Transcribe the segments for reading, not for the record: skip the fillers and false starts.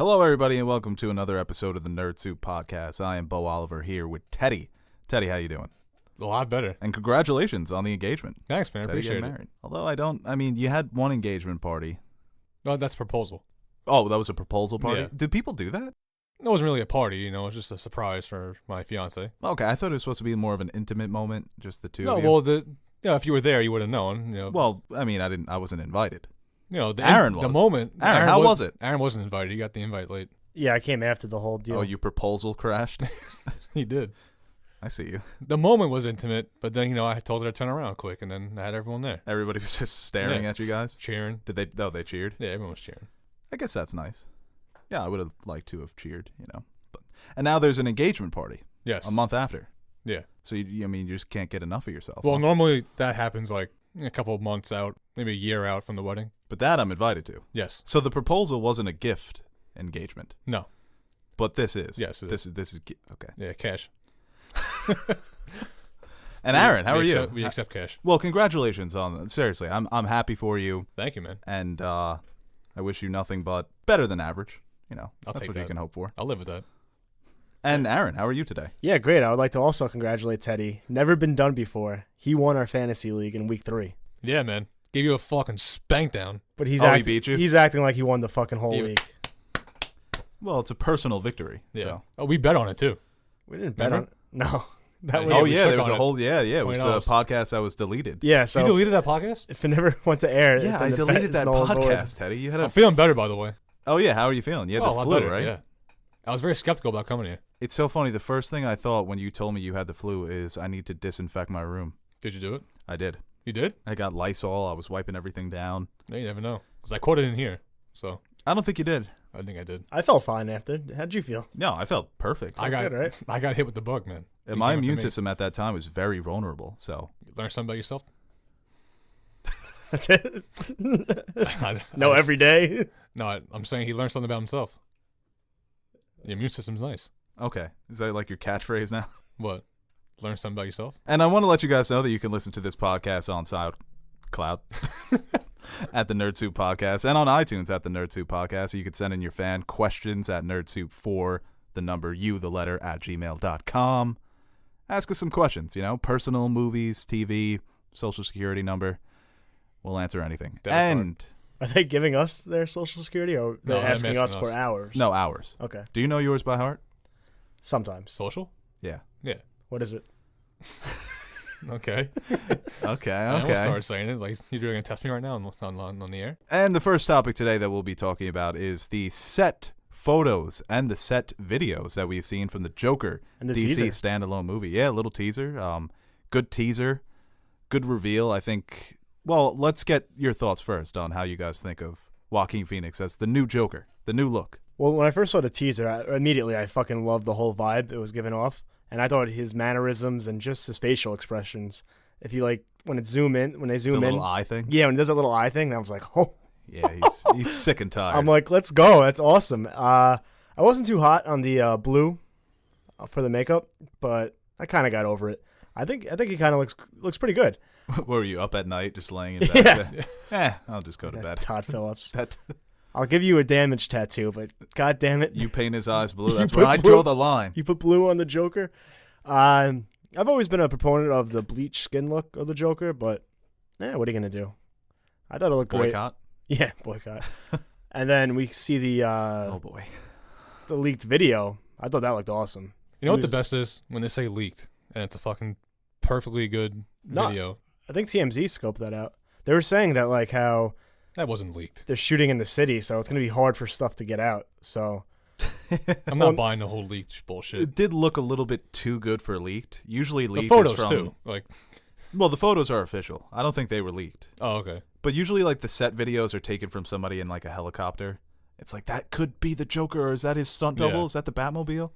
Hello, everybody, and welcome to another episode of the Nerd Soup Podcast. I am Bo Oliver here with Teddy. Teddy, how you doing? A lot better. And congratulations on the engagement. Thanks, man. I Teddy appreciate getting married. it. Although you had one engagement party. No, that's proposal. Oh, that was a proposal party? Yeah. Do people do that? It wasn't really a party, it was just a surprise for my fiance. Okay, I thought it was supposed to be more of an intimate moment, just the two of you. No, well, if you were there, you would have known. Well, I wasn't invited. Aaron was. The moment. Aaron, how was it? Aaron wasn't invited. He got the invite late. Yeah, I came after the whole deal. Oh, your proposal crashed? He did. I see you. The moment was intimate, but then, I told her to turn around quick, and then I had everyone there. Everybody was just staring at you guys? Cheering. Did they? Oh, they cheered? Yeah, everyone was cheering. I guess that's nice. Yeah, I would have liked to have cheered, And now there's an engagement party. Yes. A month after. Yeah. So, you just can't get enough of yourself. Well, huh? normally that happens like a couple of months out, maybe a year out from the wedding. But that I'm invited to. Yes. So the proposal wasn't a gift engagement. No. But this is. Yes, it is. This is okay. Yeah, cash. And Aaron, how are you? We accept cash. Well, congratulations on that. Seriously, I'm happy for you. Thank you, man. And I wish you nothing but better than average. I'll that's take what that. you can hope for. I'll live with that. And Aaron, how are you today? Yeah, great. I would like to also congratulate Teddy. Never been done before. He won our fantasy league in week 3. Yeah, man. Gave you a fucking spank down. But he beat you? He's acting like he won the fucking whole Yeah. league. Well, it's a personal victory. Yeah. So. Oh, we bet on it too. We didn't bet on Remember? No. That Yeah, was Oh, we yeah, shook there was on a it. whole, it was the $20. podcast that was deleted. Yeah, You so deleted that podcast? if it never went to air, Yeah, then I the bet deleted is that null and void. podcast, Teddy. You had I'm a. feeling better, by the way. Oh, yeah, how are you feeling? You had Oh, a the lot flu, better, right? Yeah. I was very skeptical about coming here. It's so funny. The first thing I thought when you told me you had the flu is I need to disinfect my room. Did you do it? I did. You did? I got Lysol. I was wiping everything down. No, you never know. Because I caught it in here. So I don't think you did. I think I did. I felt fine after. How'd you feel? No, I felt perfect. I got good, right? I got hit with the bug, man. And You my came up to immune me. system at that time was very vulnerable. So You learn something about yourself? That's it. No, Every day. No, I'm saying he learned something about himself. The immune system's nice. okay, is that like your catchphrase now? What? Learn something about yourself? And I want to let you guys know that you can listen to this podcast on SoundCloud at the Nerd Soup Podcast and on iTunes at the Nerd Soup Podcast. You can send in your fan questions at nerdsoup4, the number U, the letter, at gmail.com. Ask us some questions, personal, movies, TV, social security number. We'll answer anything. Debit And Are they giving us their social security or No, they're I'm asking us asking for us. ours? no, ours. Okay. Do you know yours by heart? Sometimes. Social? Yeah. Yeah. What is it? Okay. Okay, I almost okay. started saying it. Like, you're going to test me right now on the air? And the first topic today that we'll be talking about is the set photos and the set videos that we've seen from the Joker And the DC teaser. standalone movie. Yeah, a little teaser. Good teaser. Good reveal. I think. Well, let's get your thoughts first on how you guys think of Joaquin Phoenix as the new Joker, the new look. Well, when I first saw the teaser, immediately I fucking loved the whole vibe it was giving off. And I thought his mannerisms and just his facial expressions, if you when they zoom The in. little eye thing. Yeah, when he does that little eye thing, I was like, oh. Yeah, he's sick and tired. I'm like, let's go. That's awesome. I wasn't too hot on the blue for the makeup, but I kind of got over it. I think he kind of looks pretty good. What were you up at night just laying in bed? Yeah. I'll just go to Yeah, bed. Todd Phillips. That I'll give you a damage tattoo, but god damn it. you paint his eyes blue. You That's put where I blue- draw the line. You put blue on the Joker. I've always been a proponent of the bleach skin look of the Joker, but what are you going to do? I thought it looked great. Boycott. Yeah, boycott. And then we see the Oh boy. the leaked video. I thought that looked awesome. You know what the best is? When they say leaked, and it's a fucking perfectly good No. video. I think TMZ scoped that out. They were saying that how That wasn't leaked. they're shooting in the city, so it's going to be hard for stuff to get out. So I'm Well, not buying the whole leaked bullshit. It did look a little bit too good for leaked. Usually The leaked photos, is from, too. Like, Well, the photos are official. I don't think they were leaked. oh, okay. But usually the set videos are taken from somebody in a helicopter. It's like, that could be the Joker, or is that his stunt double? Yeah. Is that the Batmobile?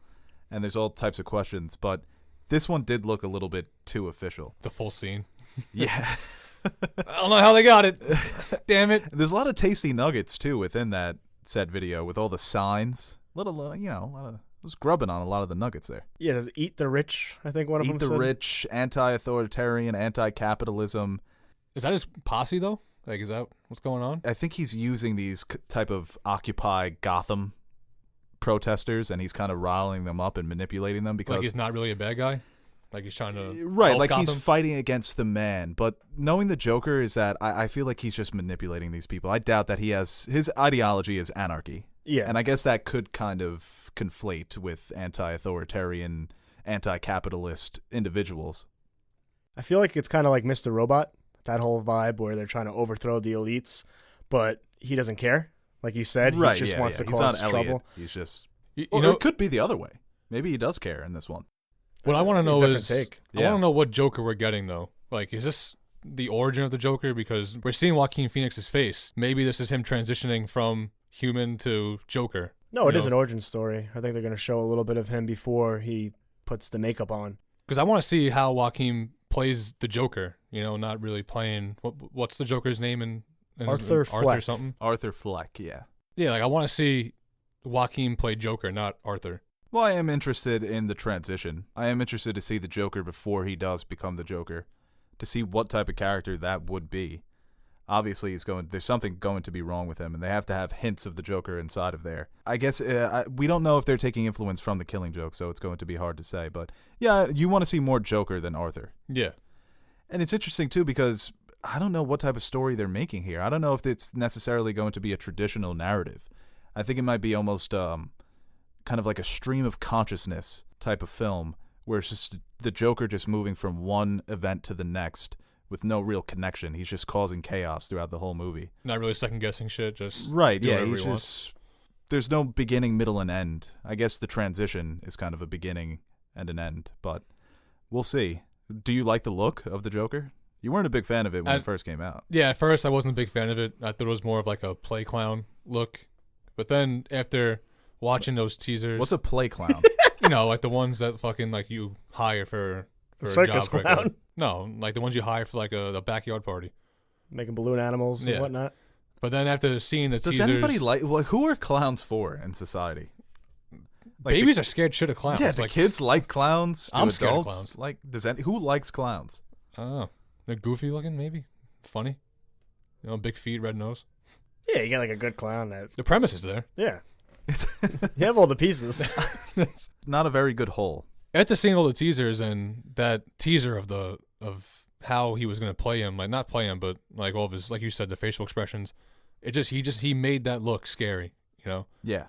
And there's all types of questions, but this one did look a little bit too official. It's a full scene. Yeah. I don't know how they got it. Damn it. There's a lot of tasty nuggets too within that set video with all the signs. A lot of I was grubbing on a lot of the nuggets there. yeah, does Eat the Rich, I think one of them Eat the said. rich, anti-authoritarian, anti-capitalism. Is that his posse, though? Like, is that what's going on? I think he's using these type of Occupy Gotham protesters, and he's kind of riling them up and manipulating them because Like he's not really a bad guy. Like he's trying to right, help like he's Gotham. fighting against the man. But knowing the Joker is that I feel like he's just manipulating these people. I doubt that his ideology is anarchy. Yeah. And I guess that could kind of conflate with anti-authoritarian, anti-capitalist individuals. I feel like it's kind of like Mr. Robot, that whole vibe where they're trying to overthrow the elites, but he doesn't care. Like you said, Right, he just yeah, wants yeah. to He's cause not Elliot. trouble. He's just... You Or know, it could be the other way. Maybe he does care in this one. what I want to know Different is take. I want to know what Joker we're getting though. Like, is this the origin of the Joker? Because we're seeing Joaquin Phoenix's face. Maybe this is him transitioning from human to Joker. No, it You is know? an origin story. I think they're going to show a little bit of him before he puts the makeup on. Because I want to see how Joaquin plays the Joker. You know, not really playing what's the Joker's name in Arthur Arthur Fleck. something. Arthur Fleck, yeah. Yeah, like I want to see Joaquin play Joker, not Arthur. Well, I am interested in the transition. I am interested to see the Joker before he does become the Joker, to see what type of character that would be. Obviously, there's something going to be wrong with him, and they have to have hints of the Joker inside of there. I guess we don't know if they're taking influence from the Killing Joke, so it's going to be hard to say. But yeah, you want to see more Joker than Arthur. Yeah. And it's interesting, too, because I don't know what type of story they're making here. I don't know if it's necessarily going to be a traditional narrative. I think it might be almost kind of like a stream of consciousness type of film, where it's just the Joker just moving from one event to the next with no real connection. He's just causing chaos throughout the whole movie. Not really second guessing shit, just Right, do yeah, whatever he's he wants. just... There's no beginning, middle, and end. I guess the transition is kind of a beginning and an end, but we'll see. Do you like the look of the Joker? You weren't a big fan of it when it first came out. Yeah, at first I wasn't a big fan of it. I thought it was more of like a play clown look. But then after watching those teasers, What's a play clown? you know, like the ones that fucking like you hire for The a circus job. Like clown. no, like the ones you hire for like a backyard party. Making balloon animals and Yeah. whatnot. But then after seeing the Does teasers, anybody who are clowns for in society? Like babies are scared shit of clowns. Yeah, do like kids like clowns? Do I'm scared of adults clowns. like? Who likes clowns? I don't know. They're goofy looking, maybe funny. You know, big feet, red nose. Yeah, you get like a good clown. The premise is there. Yeah, It's you have all the pieces. not a very good whole. After seeing all the teasers and that teaser of how he was gonna play him, like not play him, but like all of his, like you said, the facial expressions, he made that look scary, you know. Yeah.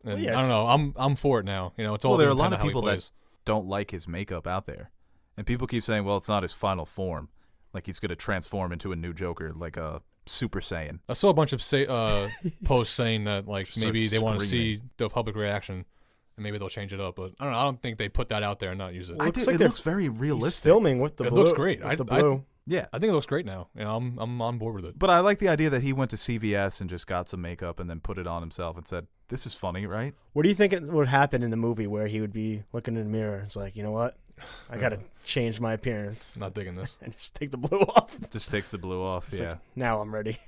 And Well, yeah, I don't know. I'm for it now. You know, it's all. Well, there are a gonna lot depend of on how he people that plays. don't like his makeup out there, and people keep saying, "Well, it's not his final form. Like he's gonna transform into a new Joker, like a Super Saiyan." I saw a bunch of posts saying that like Just maybe starts they want to screaming. see the public reaction, and maybe they'll change it up. But I don't know. I don't think they put that out there and not use it. Well, It like it they're- looks very He's realistic. filming with the It blue. looks great. With the I- blue. Yeah, I think it looks great now. You know, I'm on board with it. but I like the idea that he went to CVS and just got some makeup and then put it on himself and said, "This is funny, right?" What do you think it would happen in the movie where he would be looking in the mirror? It's like, you know what? I got to change my appearance Not digging this. and just take the blue off. Just takes the blue off. It's Yeah. like, now I'm ready.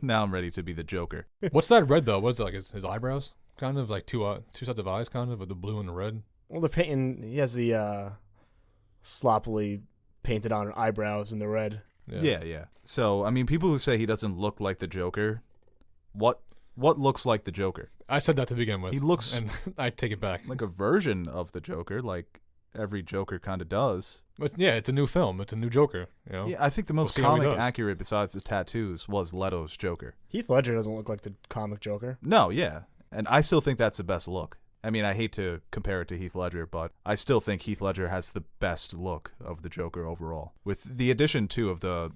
Now I'm ready to be the Joker. What's that red though? What's it like? His eyebrows? Kind of like two sets of eyes, kind of with the blue and the red. Well, they're painting. He has the sloppily painted on eyebrows in the red. Yeah. So, I mean, people who say he doesn't look like the Joker, what looks like the Joker? I said that to begin with. He looks and I take it back. like a version of the Joker, like every Joker kind of does. But yeah, it's a new film. It's a new Joker. You know. Yeah, I think the most see how he comic does. accurate besides the tattoos was Leto's Joker. Heath Ledger doesn't look like the comic Joker. No, yeah. And I still think that's the best look. I mean, I hate to compare it to Heath Ledger, but I still think Heath Ledger has the best look of the Joker overall. With the addition, too, of the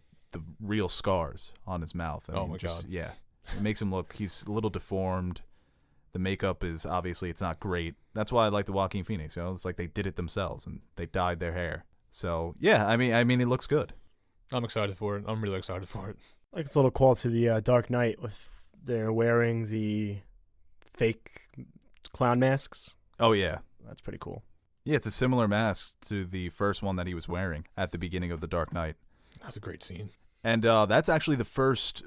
real scars on his mouth. I Oh, mean, my God. Yeah. It makes him look, he's a little deformed. The makeup is, obviously, it's not great. That's why I like the Joaquin Phoenix. You know, it's like they did it themselves and they dyed their hair. So, yeah, I mean, it looks good. I'm excited for it. I'm really excited for it. Like it's a little call to the Dark Knight with they're wearing the fake clown masks. Oh, yeah. That's pretty cool. Yeah, it's a similar mask to the first one that he was wearing at the beginning of The Dark Knight. That was a great scene. And that's actually the first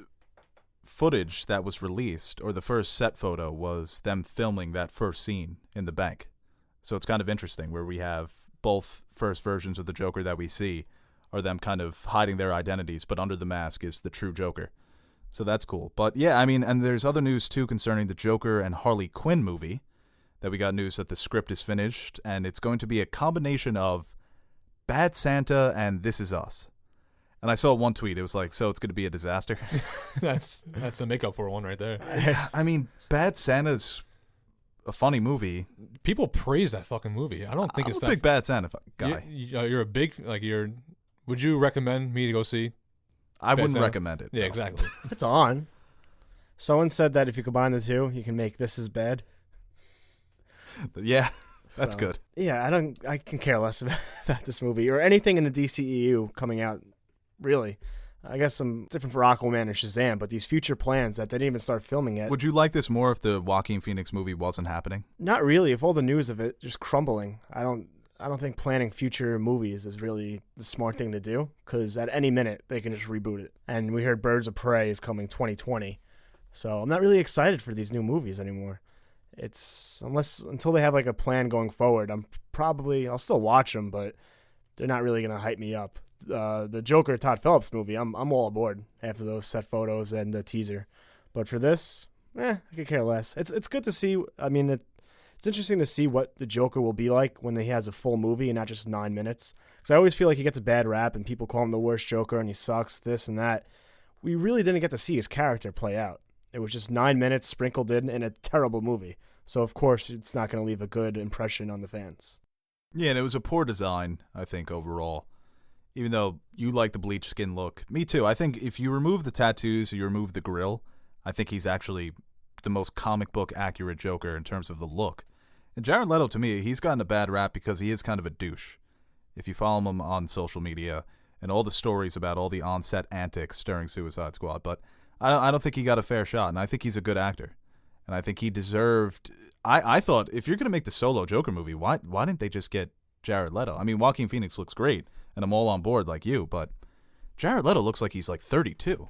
footage that was released, or the first set photo was them filming that first scene in the bank. So it's kind of interesting where we have both first versions of the Joker that we see are them kind of hiding their identities, but under the mask is the true Joker. So that's cool. But yeah, I mean, and there's other news too concerning the Joker and Harley Quinn movie. that we got news that the script is finished, and it's going to be a combination of Bad Santa and This Is Us. And I saw one tweet. It was like, so it's going to be a disaster. That's a makeup for one right there. I mean, Bad Santa's a funny movie. People praise that fucking movie. I don't think it's I'm a big Bad Santa guy. You're a big Would you recommend me to go see? I wouldn't recommend it. Yeah, no. exactly. It's on. Someone said that if you combine the two, you can make This Is Bad. Yeah, that's So, good. Yeah, I can care less about this movie or anything in the DCEU coming out. Really, I guess I'm different for Aquaman and Shazam, but these future plans that they didn't even start filming yet. Would you like this more if the Joaquin Phoenix movie wasn't happening? Not really. If all the news of it just crumbling, I don't think planning future movies is really the smart thing to do, because at any minute they can just reboot it. And we heard Birds of Prey is coming 2020, so I'm not really excited for these new movies anymore. It's until they have like a plan going forward. I'll still watch them, but they're not really gonna hype me up. The Joker Todd Phillips movie, I'm all aboard after those set photos and the teaser. But for this, I could care less. It's good to see. I mean, it's interesting to see what the Joker will be like when he has a full movie and not just 9 minutes. Because I always feel like he gets a bad rap and people call him the worst Joker and he sucks, this and that. We really didn't get to see his character play out. It was just 9 minutes sprinkled in a terrible movie. So, of course, it's not going to leave a good impression on the fans. Yeah, and it was a poor design, I think, overall. Even though you like the bleached skin look. Me too. I think if you remove the tattoos, you remove the grill, I think he's actually the most comic book accurate Joker in terms of the look. And Jared Leto, to me, he's gotten a bad rap because he is kind of a douche. If you follow him on social media and all the stories about all the on-set antics during Suicide Squad. But I don't think he got a fair shot, and I think he's a good actor. And I think he deserved... I thought, if you're going to make the solo Joker movie, why didn't they just get Jared Leto? I mean, Joaquin Phoenix looks great, and I'm all on board like you, but Jared Leto looks like he's like 32.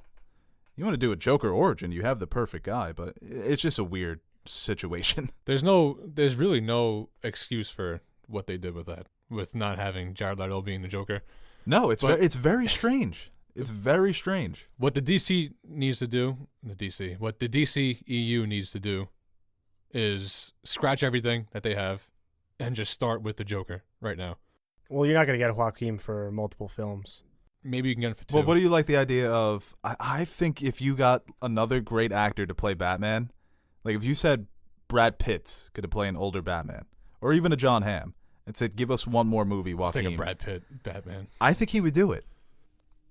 You want to do a Joker origin, you have the perfect guy, but it's just a weird situation. There's really no excuse for what they did with that, with not having Jared Leto being the Joker. No, it's very strange. It's very strange. What the DC needs to do, what the DCEU needs to do is scratch everything that they have and just start with the Joker right now. Well, you're not going to get Joaquin for multiple films. Maybe you can get him for 2. Well, what do you like the idea of... I think if you got another great actor to play Batman, like if you said Brad Pitt could play an older Batman, or even a John Hamm, and said, give us one more movie, Joaquin. I think a Brad Pitt Batman. I think he would do it.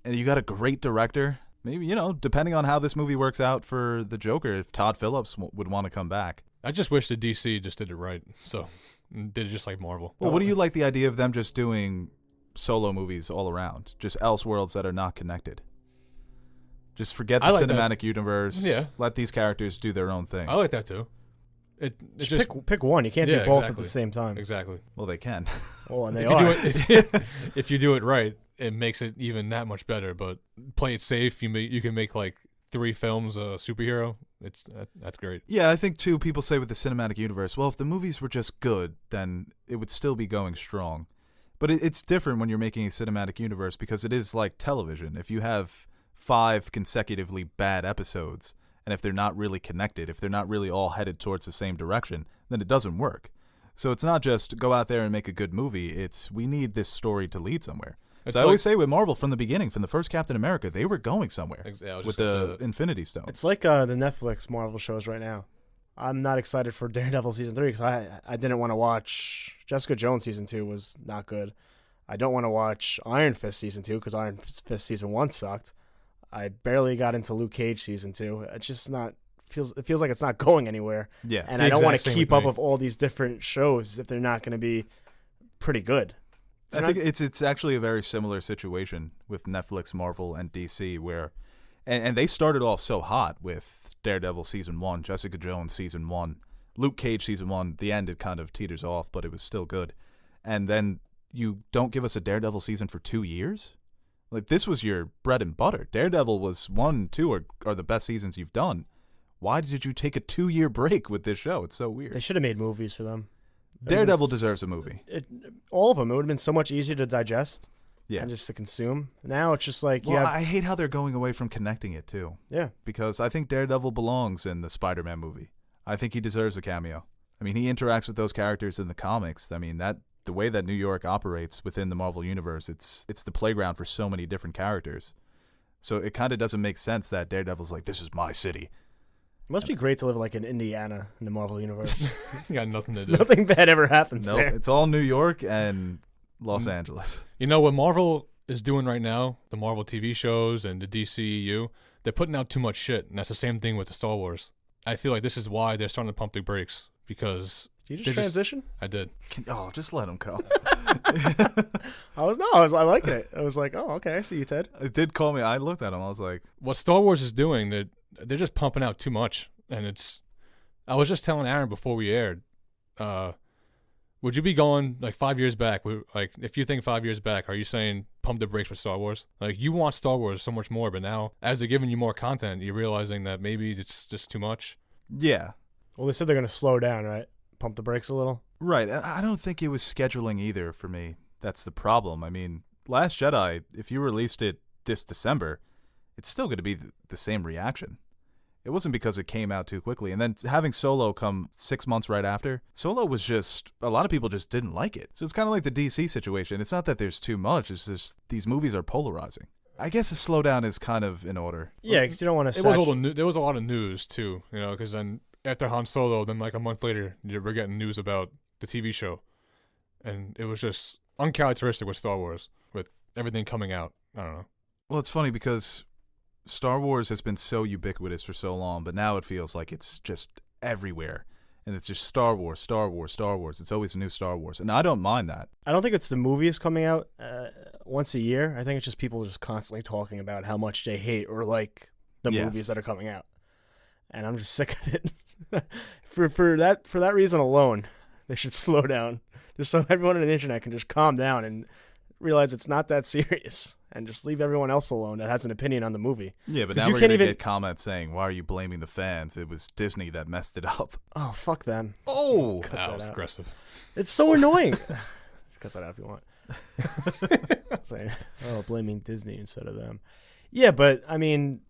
And you got a great director. Maybe, depending on how this movie works out for the Joker, if Todd Phillips would want to come back. I just wish the DC just did it right. So, did it just like Marvel. Well, what do you like the idea of them just doing solo movies all around? Just Elseworlds that are not connected. Just forget the cinematic universe. Yeah. Let these characters do their own thing. I like that too. Just pick one. You can't do both at the same time. Exactly. Well, they can. Well, and they if you do it right, it makes it even that much better. But play it safe. You can make like 3 films a superhero. That's great. Yeah, I think too. People say with the cinematic universe, well, if the movies were just good, then it would still be going strong. But it's different when you're making a cinematic universe because it is like television. If you have 5 consecutively bad episodes, and if they're not really connected, if they're not really all headed towards the same direction, then it doesn't work. So it's not just go out there and make a good movie. It's we need this story to lead somewhere. So I always say with Marvel from the beginning, from the first Captain America, they were going somewhere with the Infinity Stone. It's like the Netflix Marvel shows right now. I'm not excited for Daredevil Season 3 because I didn't want to watch Jessica Jones Season 2 was not good. I don't want to watch Iron Fist Season 2 because Iron Fist Season 1 sucked. I barely got into Luke Cage Season 2. It's just not... It feels like it's not going anywhere. Yeah. And I don't want to keep up with all these different shows if they're not going to be pretty good. I think it's actually a very similar situation with Netflix, Marvel, and DC where, and they started off so hot with Daredevil Season 1, Jessica Jones Season 1, Luke Cage Season 1. The end, it kind of teeters off, but it was still good. And then you don't give us a Daredevil season for 2 years? Like, this was your bread and butter. Daredevil was 1 and 2 are the best seasons you've done. Why did you take a 2-year break with this show? It's so weird. They should have made movies for them. Daredevil deserves a movie. All of them. It would have been so much easier to digest and just to consume. Now it's just like... I hate how they're going away from connecting it, too. Yeah. Because I think Daredevil belongs in the Spider-Man movie. I think he deserves a cameo. I I mean, he interacts with those characters in the comics. I mean, the way that New York operates within the Marvel Universe, it's the playground for so many different characters. So it kind of doesn't make sense that Daredevil's like, this is my city. It must be great to live like in Indiana in the Marvel Universe. You got nothing to do. Nothing bad ever happens Nope, there. it's all New York and Los Angeles. You know what Marvel is doing right now? The Marvel TV shows and the DCEU, they're putting out too much shit, and that's the same thing with the Star Wars. I feel like this is why they're starting to pump the brakes, because Did you just transition? I did. Just let him go. I liked it. I was like, oh, okay, I see you, Ted. It did call me. I looked at him. I was like, What Star Wars is doing, they're just pumping out too much, and it's. I was just telling Aaron before we aired, would you be going like 5 years back? Like, if you think 5 years back, are you saying pump the brakes with Star Wars? Like, you want Star Wars so much more, but now as they're giving you more content, you're realizing that maybe it's just too much. yeah. Well, they said they're going to slow down, right? Pump the brakes a little. Right. And I don't think it was scheduling either for me. That's the problem. I mean, Last Jedi, if you released it this December, it's still going to be the same reaction. It wasn't because it came out too quickly. And then having Solo come 6 months right after, Solo was just, a lot of people just didn't like it. So it's kind of like the DC situation. It's not that there's too much. It's just these movies are polarizing. I guess a slowdown is kind of in order. Yeah, because you don't want to. There was a lot of news too, because then after Han Solo, then like a month later, we're getting news about the TV show, and it was just uncharacteristic with Star Wars, with everything coming out. I don't know. Well, it's funny because Star Wars has been so ubiquitous for so long, but now it feels like it's just everywhere. And it's just Star Wars, Star Wars, Star Wars. It's always a new Star Wars. And I don't mind that. I don't think it's the movies coming out once a year. I think it's just people just constantly talking about how much they hate or like the movies that are coming out. And I'm just sick of it. for that reason alone, they should slow down. Just so everyone on the internet can just calm down and realize it's not that serious. And just leave everyone else alone that has an opinion on the movie. Yeah, but now we're going to get comments saying, why are you blaming the fans? It was Disney that messed it up. Oh, fuck them. Oh! That was aggressive. It's so annoying. Cut that out if you want. Saying, blaming Disney instead of them. Yeah, but, I mean,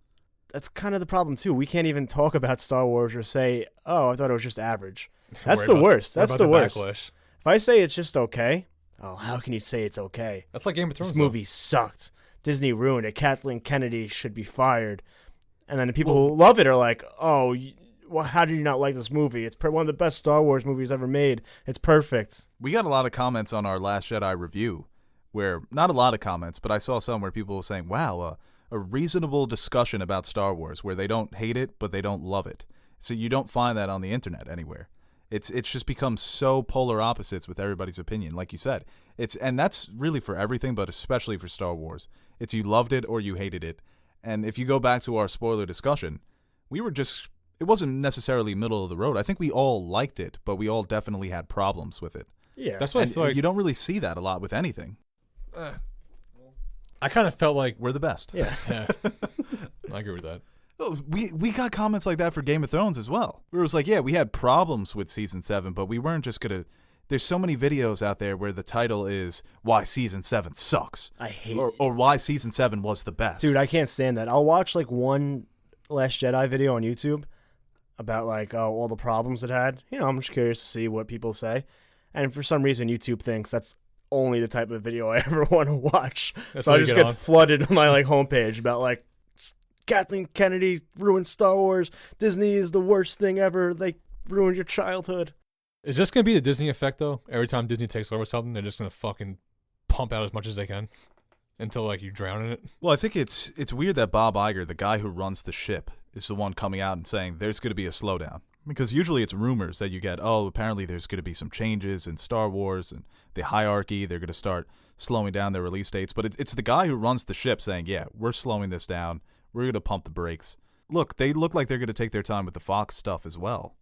that's kind of the problem, too. We can't even talk about Star Wars or say, oh, I thought it was just average. That's the worst. That's the worst. Backlash. If I say it's just okay, how can you say it's okay? That's like Game of Thrones. This movie sucked. Disney ruined it. Kathleen Kennedy should be fired. And then the people who love it are like, oh, how did you not like this movie? It's one of the best Star Wars movies ever made. It's perfect. We got a lot of comments on our Last Jedi review where, not a lot of comments, but I saw some where people were saying, wow, a reasonable discussion about Star Wars where they don't hate it, but they don't love it. So you don't find that on the internet anywhere. It's just become so polar opposites with everybody's opinion, like you said. And that's really for everything, but especially for Star Wars. It's you loved it or you hated it. And if you go back to our spoiler discussion, it wasn't necessarily middle of the road. I think we all liked it, but we all definitely had problems with it. Yeah. That's what I feel like. You don't really see that a lot with anything. I kind of felt like We're the best. Yeah. I agree with that. Oh, we got comments like that for Game of Thrones as well. Where it was like, yeah, we had problems with Season 7, but we weren't just going to... There's so many videos out there where the title is Why Season 7 Sucks. I hate or Why Season 7 was the best. Dude, I can't stand that. I'll watch like one Last Jedi video on YouTube about like all the problems it had. I'm just curious to see what people say. And for some reason, YouTube thinks that's only the type of video I ever want to watch. That's so what I you just get get on. flooded on my like homepage about like Kathleen Kennedy ruined Star Wars. Disney is the worst thing ever. They ruined your childhood. Is this going to be the Disney effect, though? Every time Disney takes over something, they're just going to fucking pump out as much as they can until, like, you drown in it? Well, I think it's weird that Bob Iger, the guy who runs the ship, is the one coming out and saying there's going to be a slowdown. Because usually it's rumors that you get, apparently there's going to be some changes in Star Wars and the hierarchy. They're going to start slowing down their release dates. But it's the guy who runs the ship saying, yeah, we're slowing this down. We're going to pump the brakes. Look, they look like they're going to take their time with the Fox stuff as well.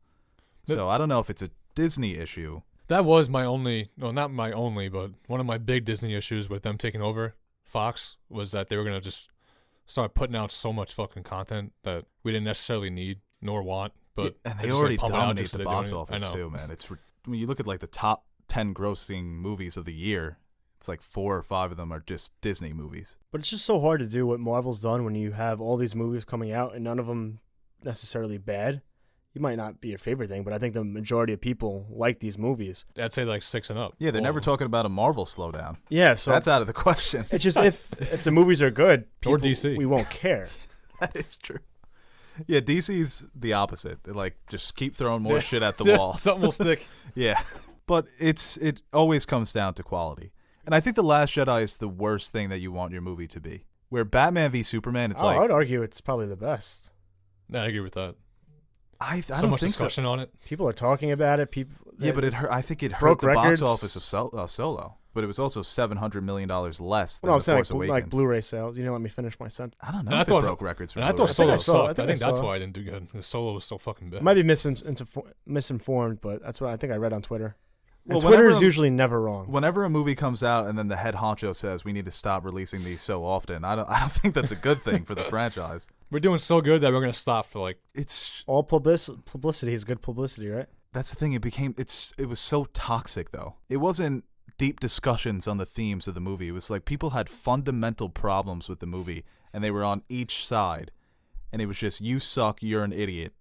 So I don't know if it's a Disney issue. That was my only, not my only, but one of my big Disney issues with them taking over Fox was that they were going to just start putting out so much fucking content that we didn't necessarily need nor want. But and they just already pump it out dominate just so the they're box doing it. office I know. too, man. When you look at like the top 10 grossing movies of the year, it's like 4 or 5 of them are just Disney movies. But it's just so hard to do what Marvel's done when you have all these movies coming out and none of them necessarily bad. He might not be your favorite thing, but I think the majority of people like these movies. I'd say like 6 and up. Yeah, they're All never of them. talking about a Marvel slowdown. Yeah, so That's out of the question. it's just if the movies are good, Or people, DC. we won't care. That is true. Yeah, DC's the opposite. They like just keep throwing more Yeah. shit at the Yeah, wall. Something will stick. Yeah, but it always comes down to quality. And I think The Last Jedi is the worst thing that you want your movie to be. Where Batman v Superman, it's I like would argue it's probably the best. Yeah, I agree with that. I So don't much think so. discussion on it. People are talking about it. People, Yeah, but I think it hurt broke the records. box office of Solo. But it was also $700 million less than no, I'm The saying Force like Awakens. Blu-ray sales. You didn't let me finish my sentence. I don't know And if I it thought- broke records for And I Blu-ray. thought Solo I saw- I sucked. think I think I that's saw. why I didn't do good. Because Solo was so fucking bad. I might be misinformed, but that's what I think I read on Twitter. And Well, Twitter whenever is I'm- usually never wrong. Whenever a movie comes out and then the head honcho says we need to stop releasing these so often, I don't think that's a good thing for the franchise. We're doing so good that we're gonna stop for like. It's All publicity is good publicity, right? that's the thing. It was so toxic though. It wasn't deep discussions on the themes of the movie. It was like people had fundamental problems with the movie and they were on each side, and it was just you suck, you're an idiot.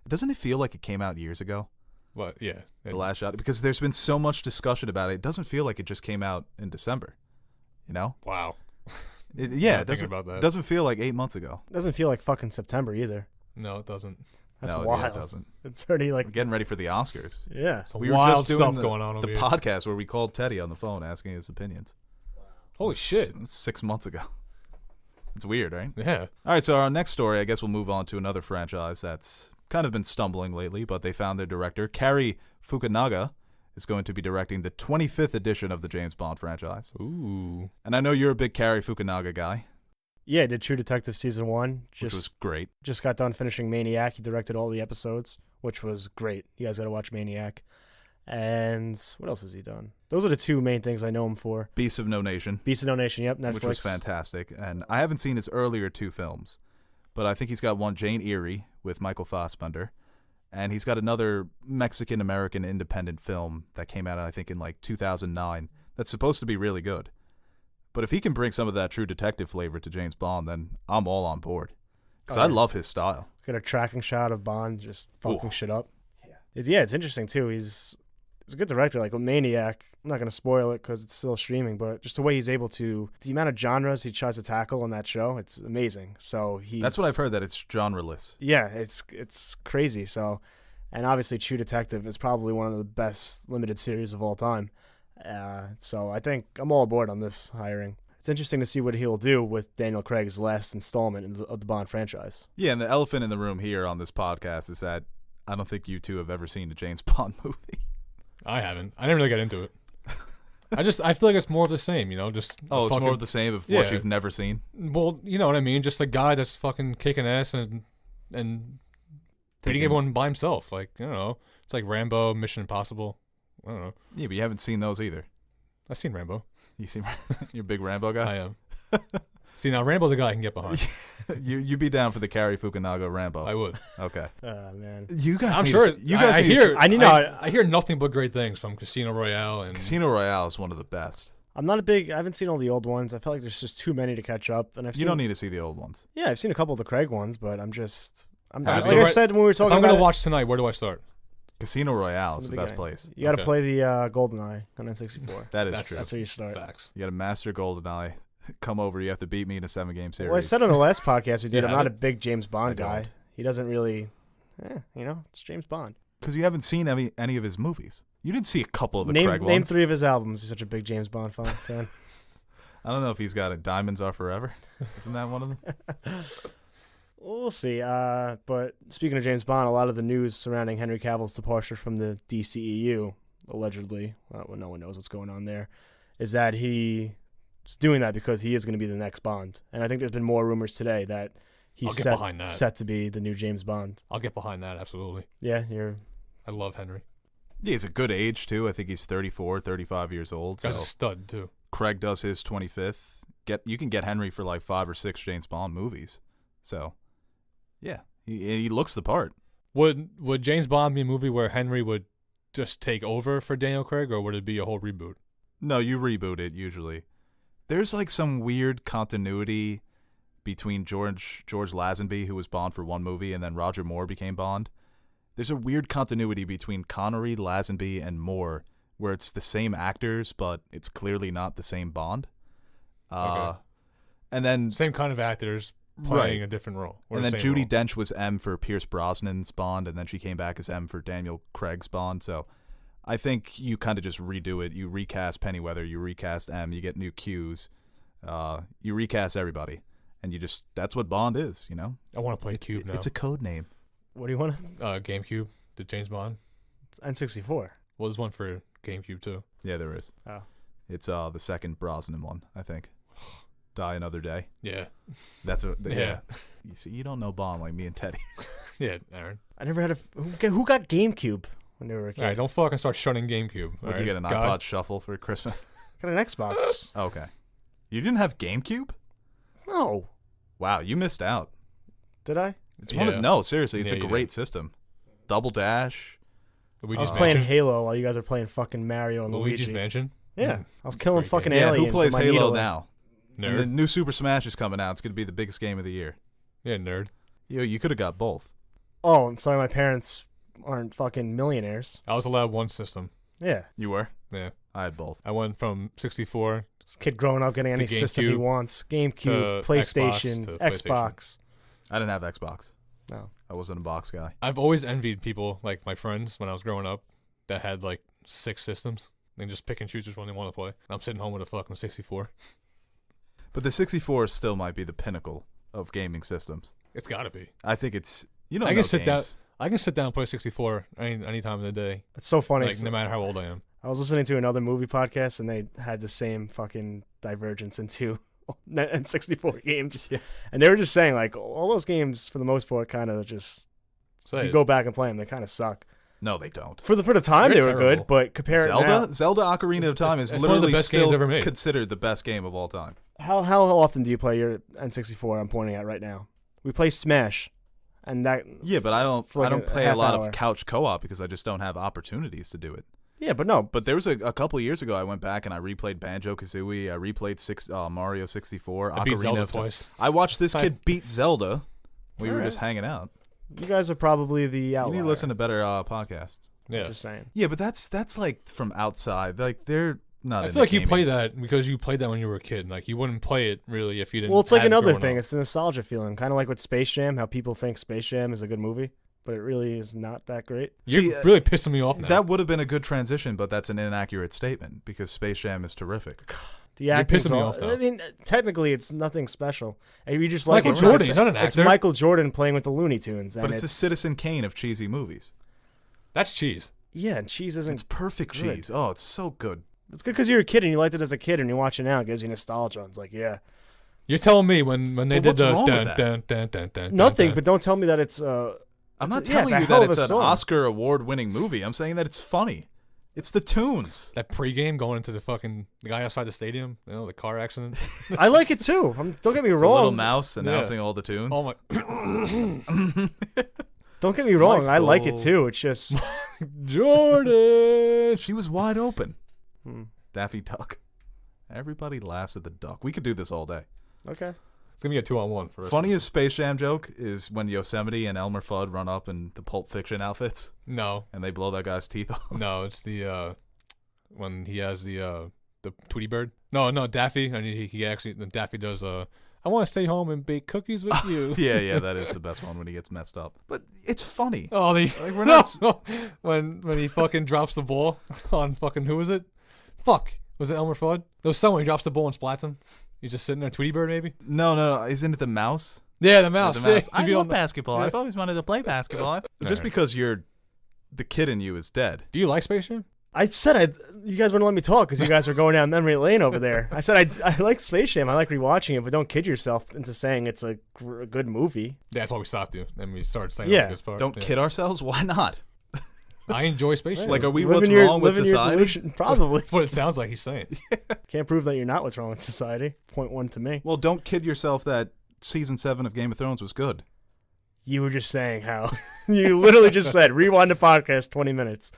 Doesn't it feel like it came out years ago? What? Yeah. The Last Shot, because there's been so much discussion about it. It doesn't feel like it just came out in December. You know? Wow. It Thinking doesn't. about that. Doesn't feel like 8 months ago. It doesn't feel like fucking September either. No, it doesn't. That's No, wild. Yeah, it doesn't. It's already We're like, getting ready for the Oscars. yeah. Some We were wild just doing stuff the, going on over the here. podcast where we called Teddy on the phone asking his opinions. Holy shit. 6 months ago. It's weird, right? Yeah. All right, so our next story, I guess we'll move on to another franchise that's kind of been stumbling lately, but they found their director. Cary Fukunaga is going to be directing the 25th edition of the James Bond franchise. Ooh. And I know you're a big Cary Fukunaga guy, Yeah, did True Detective season 1. which was great. Just got done finishing Maniac. He directed all the episodes, which was great. You guys got to watch Maniac. And what else has he done? Those are the two main things I know him for. Beasts of No Nation, Beast of No Nation, yep, Netflix. which was fantastic. And I haven't seen his earlier 2 films, but I think he's got one, Jane Eyre, with Michael Fassbender. And he's got another Mexican-American independent film that came out, I think, in like 2009 that's supposed to be really good. But if he can bring some of that True Detective flavor to James Bond, then I'm all on board. Because Oh, I yeah. love his style. Got a tracking shot of Bond just fucking Ooh. shit up. It's interesting, too. He's a good director. Like with Maniac, I'm not going to spoil it because it's still streaming, but just the way he's able to, the amount of genres he tries to tackle on that show, it's amazing. So That's what I've heard, that it's genreless. Yeah, it's crazy. So, and obviously True Detective is probably one of the best limited series of all time. So I think I'm all aboard on this hiring. It's interesting to see what he'll do with Daniel Craig's last installment of the Bond franchise. Yeah, and the elephant in the room here on this podcast is that I don't think you two have ever seen a James Bond movie. I haven't. I never really got into it. I feel like it's more of the same, you know, just Oh, it's fucking- more of the same of what Yeah. you've never seen. Well, you know what I mean? Just a guy that's fucking kicking ass and beating Taking- everyone by himself. Like, I don't know. It's like Rambo, Mission Impossible. I don't know. Yeah, but you haven't seen those either. I've seen Rambo. You seem you're a big Rambo guy. I am. See, now Rambo's a guy I can get behind. You'd be down for the Cary Fukunaga Rambo. I would. Okay. Man. You guys. I'm need sure. To, you guys. I need to- hear. I need to- I hear nothing but great things from Casino Royale and Casino Royale is one of the best. I haven't seen all the old ones. I feel like there's just too many to catch up. And You don't need to see the old ones. Yeah, I've seen a couple of the Craig ones, but I'm Have like you? I said when we were If talking I'm about gonna it, watch tonight, where do I start? Casino Royale is from the best beginning. place. You got to Okay. play the GoldenEye on N64. That is That's- true. That's where you start. Facts. You got to master GoldenEye. Come over. You have to beat me in a 7-game series. Well, I said on the last podcast we did, Yeah, I'm I not a did. big James Bond I guy. don't. He doesn't really, it's James Bond. Because you haven't seen any of his movies. You didn't see a couple of the Name Craig name ones. 3 of his albums. He's such a big James Bond fan. I don't know if he's got a Diamonds Are Forever. Isn't that one of them? We'll see. But speaking of James Bond, a lot of the news surrounding Henry Cavill's departure from the DCEU, allegedly, well, no one knows what's going on there, is that he's doing that because he is going to be the next Bond. And I think there's been more rumors today that he's I'll get behind that. set to be the new James Bond. I'll get behind that. Absolutely. Yeah, I love Henry. Yeah, he's a good age, too. I think he's 34, 35 years old. Guy's So a stud too. Craig does his 25th. You can get Henry for like 5 or 6 James Bond movies. So, yeah, he looks the part. Would James Bond be a movie where Henry would just take over for Daniel Craig, or would it be a whole reboot? No, you reboot it usually. There's like some weird continuity between George Lazenby, who was Bond for one movie, and then Roger Moore became Bond. there's a weird continuity between Connery, Lazenby, and Moore, where it's the same actors, but it's clearly not the same Bond. Okay. And then Same kind of actors playing a different role. Or and the then same Judi role. Dench was M for Pierce Brosnan's Bond, and then she came back as M for Daniel Craig's Bond. So I think you kind of just redo it. You recast Pennyweather, you recast M, you get new cues, you recast everybody, and that's what Bond is, you know? I want to play Cube now. It's a code name. What do you want? GameCube, the James Bond. N64. Well, there's one for GameCube too. Yeah, there is. Oh. It's the second Brosnan one, I think. Die Another Day. Yeah. That's what. Yeah. Yeah. You see, you don't know Bond like me and Teddy. Yeah, Aaron. I never had who got GameCube when they were a kid? All right, don't fucking start shunning GameCube. Would you get an iPod Shuffle for Christmas? Got an Xbox. Okay. You didn't have GameCube? No. Wow, you missed out. Did I? It's no, seriously, it's Yeah, a you great system. Double Dash. Luigi's I was playing Mansion. Halo while you guys are playing fucking Mario and Luigi's Luigi. Mansion. Yeah, I was killing Great fucking game. Yeah, aliens. who plays with my Halo needle. now? And Nerd. the new Super Smash is coming out. It's going to be the biggest game of the year. Yeah, nerd. Yo, you could have got both. Oh, I'm sorry, my parents aren't fucking millionaires. I was allowed one system. Yeah, You were? Yeah. I had both. I went from 64. this kid growing up getting any To system he GameCube, wants. GameCube, to PlayStation, Xbox, to Xbox. I didn't have Xbox. No. I wasn't a box guy. I've always envied people, like my friends when I was growing up, that had like 6 systems. They just pick and choose which one they want to play. I'm sitting home with a fucking 64. But the 64 still might be the pinnacle of gaming systems. It's got to be. I think it's... You don't I know can sit down. games. I can sit down and play 64 any time of the day, It's so funny. like no matter how old I am. I was listening to another movie podcast, and they had the same fucking divergence into N64 games. Yeah. And they were just saying, like, all those games, for the most part, kind of just, if you go back and play them, they kind of suck. No, they don't. For the time, They're they were terrible. good, but compare it now. Zelda Ocarina of Time is it's one of the literally best games still ever made. considered the best game of all time. How often do you play your N64 I'm pointing at right now? We play Smash, and that... Yeah, but I don't For like a play a half lot hour. of couch co-op because I just don't have opportunities to do it. Yeah, but no. But there was a couple of years ago I went back and I replayed Banjo-Kazooie, I replayed Mario 64, I beat Ocarina Zelda of Time. twice. I watched this I- kid beat Zelda. We were Alright. just hanging out. You guys are probably the You outlier. need to listen to better podcasts. Yeah. Just saying. Yeah, but that's like from outside. Like they're not. I into feel like you gaming. play that because you played that when you were a kid. Like you wouldn't play it really if you didn't. Well, it's like had it another growing thing. up. It's a nostalgia feeling. Kind of like with Space Jam, how people think Space Jam is a good movie, but it really is not that great. You're See, really pissing me off now. That would have been a good transition, but that's an inaccurate statement because Space Jam is terrific. The You're acting's pissing me all- off now. I mean, technically, it's nothing special. And you just Michael like Jordan. He's not an It's actor. Michael Jordan playing with the Looney Tunes, and But it's a Citizen Kane of cheesy movies. That's cheese. Yeah, and cheese isn't. It's perfect good. cheese. Oh, it's so good. It's good because you're a kid and you liked it as a kid, and you watch it now, it gives you nostalgia. And it's like, yeah, You're telling me when they But did the what's wrong with dun, that? dun, dun, dun, dun, nothing. dun. But don't tell me that it's. I'm It's not a- yeah, telling it's a you hell that of it's a an song. Oscar award-winning movie. I'm saying that it's funny. It's the tunes. That pregame going into the guy outside the stadium, the car accident. I like it too. Don't get me The little wrong. mouse announcing all the tunes. Oh my, Don't get me wrong. I like it Michael. too. It's just. Jordan. She was wide open. Hmm. Daffy Duck. Everybody laughs at the duck. We could do this all day. Okay. It's gonna be a 2-on-1 for us. Funniest Space Jam joke is when Yosemite and Elmer Fudd run up in the Pulp Fiction outfits No, and they blow that guy's teeth off. no, it's the when he has the Tweety Bird. No, Daffy, and he actually Daffy does I want to stay home and bake cookies with you. Yeah, that is the best one when he gets messed up. But it's funny. Oh, Like, we're no, not. no. when he fucking drops the ball on fucking who was it? Fuck, was it Elmer Fudd? There was someone who drops the ball and splats him. He's just sitting there, Tweety Bird maybe. No. Isn't it the mouse? Yeah, the mouse. The mouse. Yeah, I he'd be love on the- basketball. Yeah. I've always wanted to play basketball. Just Alright. because the kid in you is dead. Do you like Space Jam? I said you guys wouldn't let me talk because you guys were going down memory lane over there. I said I like Space Jam. I like rewatching it, but don't kid yourself into saying it's a good movie. Yeah, that's why we stopped you. And we started saying Yeah. like this part. Don't Yeah. kid ourselves. Why not? I enjoy Space Jam. Like, are we Living what's your- wrong with living your society? delusion- Probably. That's what it sounds like he's saying. Can't prove that you're not what's wrong with society. Point one to me. Well, don't kid yourself that season 7 of Game of Thrones was good. You were just saying how. You literally just said, rewind the podcast 20 minutes.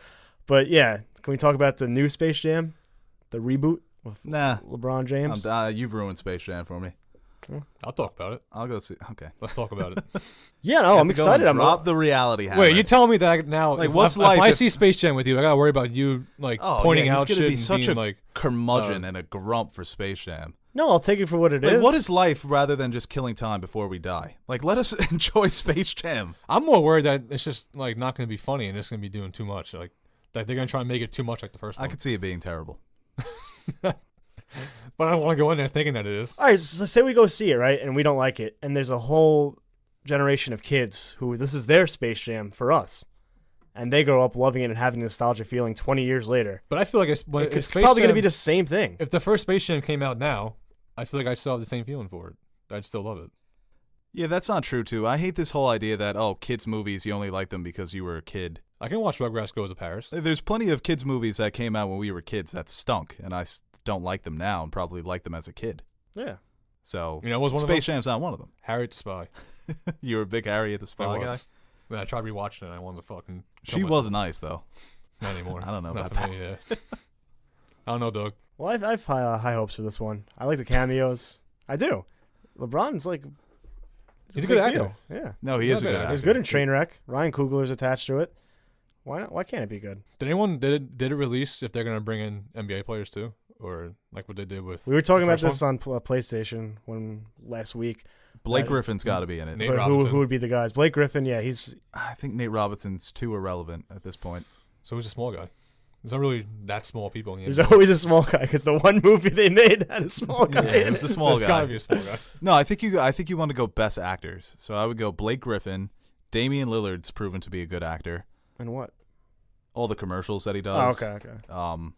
But yeah, can we talk about the new Space Jam? The reboot with Nah. LeBron James? You've ruined Space Jam for me. I'll talk about it. I'll go see. Okay. Let's talk about it. Yeah, no, I'm excited. I'm Drop the reality hammer. Wait, you telling me that now? Like, if, what's if life I if- see Space Jam with you, I gotta worry about you pointing he's out gonna shit be and such being a like curmudgeon and a grump for Space Jam. No, I'll take it for what it Like, is. what is life rather than just killing time before we die? Like, let us enjoy Space Jam. I'm more worried that it's just like not gonna be funny and it's gonna be doing too much. Like that they're gonna try and make it too much like the first one. I could see it being terrible. But I don't want to go in there thinking that it is. All right, so say we go see it, right, and we don't like it, and there's a whole generation of kids who this is their Space Jam for us, and they grow up loving it and having a nostalgia feeling 20 years later. But I feel like it's Probably going to be the same thing. If the first Space Jam came out now, I feel like I still have the same feeling for it. I'd still love it. Yeah, that's not true, too. I hate this whole idea that, kids' movies, you only like them because you were a kid. I can watch Rugrats Go to Paris. There's plenty of kids' movies that came out when we were kids that stunk, and I don't like them now and probably like them as a kid. Yeah. So, You know, was one Space of them? Jam's not one of them. Harriet the Spy. You were a big Harriet the Spy I guy? was. When I tried rewatching it, I wanted to fucking kill She myself. was nice, though. Not anymore. I don't know Not about for me, yeah. I don't know, Doug. Well, I've high hopes for this one. I like the cameos. I do. LeBron's like... He's a good big actor. deal. Yeah. No, he Yeah, is a I good bet. actor. He's good in Trainwreck. Ryan Coogler's attached to it. Why not? Why can't it be good? Did it release if they're gonna bring in NBA players too, or like what they did with? We were talking the about first this on PlayStation last week. Blake Griffin's got to be in it. Nate But Robinson. who would be the guys? Blake Griffin, yeah, he's... I think Nate Robinson's too irrelevant at this point. So who's a small guy? There's not really that small people in the There's NBA. always a small guy because the one movie they made had a small guy Yeah, in it's it. a small There's guy. gotta be a small guy. No, I think you want to go best actors. So I would go Blake Griffin. Damian Lillard's proven to be a good actor. And what? All the commercials that he Oh, does. okay.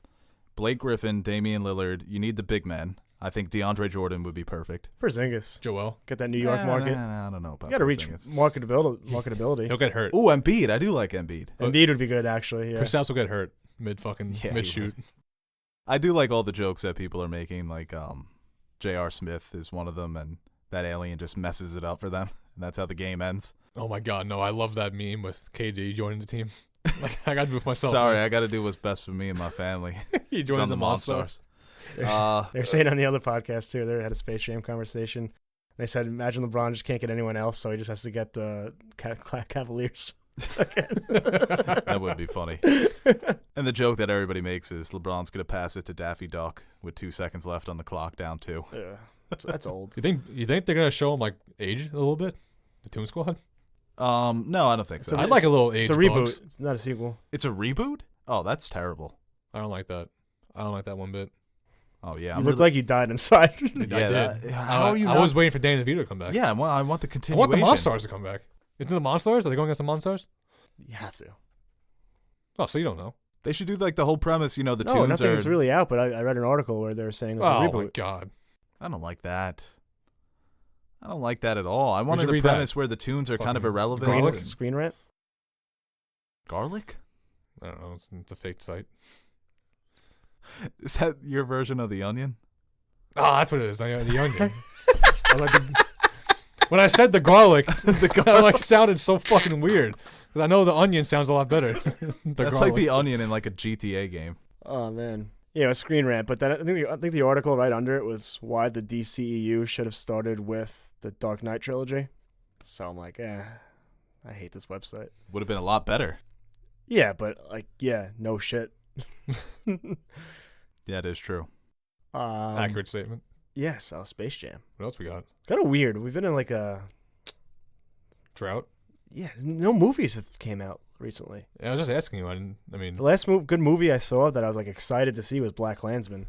Blake Griffin, Damian Lillard. You need the big men. I think DeAndre Jordan would be perfect. Porzingis. Joel. Get that New York market. I don't know about You got to reach Porzingis. marketability. He'll get hurt. Oh, Embiid. I do like Embiid. Embiid would be good, actually. Yeah. Kristaps will get hurt mid he shoot. would. I do like all the jokes that people are making. Like J.R. Smith is one of them, and that alien just messes it up for them, and that's how the game ends. Oh my god, no! I love that meme with KD joining the team. Like I got to do it myself. Sorry, I got to do what's best for me and my family. he It's joins on the Monstars. They're saying on the other podcast, too, they had a Space Jam conversation. They said, imagine LeBron just can't get anyone else, so he just has to get the Cavaliers. That would be funny. And the joke that everybody makes is LeBron's going to pass it to Daffy Duck with 2 seconds left on the clock, down 2. Yeah, that's old. You think they're gonna show him like age a little bit? The Toon Squad. No, I don't think so. I'd like a little age. It's a reboot. bugs. It's not a sequel. It's a reboot? Oh, that's terrible. I don't like that. I don't like that one bit. Oh, yeah. You look like you died inside. I Yeah, did. how are you I not- was waiting for Danny DeVito to come back. Yeah, I want the I continuation. want the Monstars to come back. Isn't it the Monstars? Are they going against the Monstars? You have to. Oh, so you don't know. They should do like the whole premise, the No, tunes nothing are... is really out, but I read an article where they were saying it's a Oh reboot. my god. I don't like that. I don't like that at all. I wanted you the read that? premise where the tunes are kind of Fucking irrelevant. Garlic? Screen Rant? Garlic? I don't know. It's a fake site. Is that your version of The Onion? Oh, that's what it is. The onion. I was like when I said the garlic, it sounded so fucking weird. Because I know the onion sounds a lot better. That's like The Onion in like a GTA game. Oh, man. Yeah, a Screen Rant. But then I think the article right under it was why the DCEU should have started with the Dark Knight trilogy. So I'm like, I hate this website. Would have been a lot better. Yeah, but no shit. Yeah, it is true. Accurate statement. Yes, Space Jam. What else we got? Kind of weird. We've been in like a... Drought. Yeah, no movies have came out recently. Yeah, I was just asking you. I mean, The last good movie I saw that I was like excited to see was Black Klansman.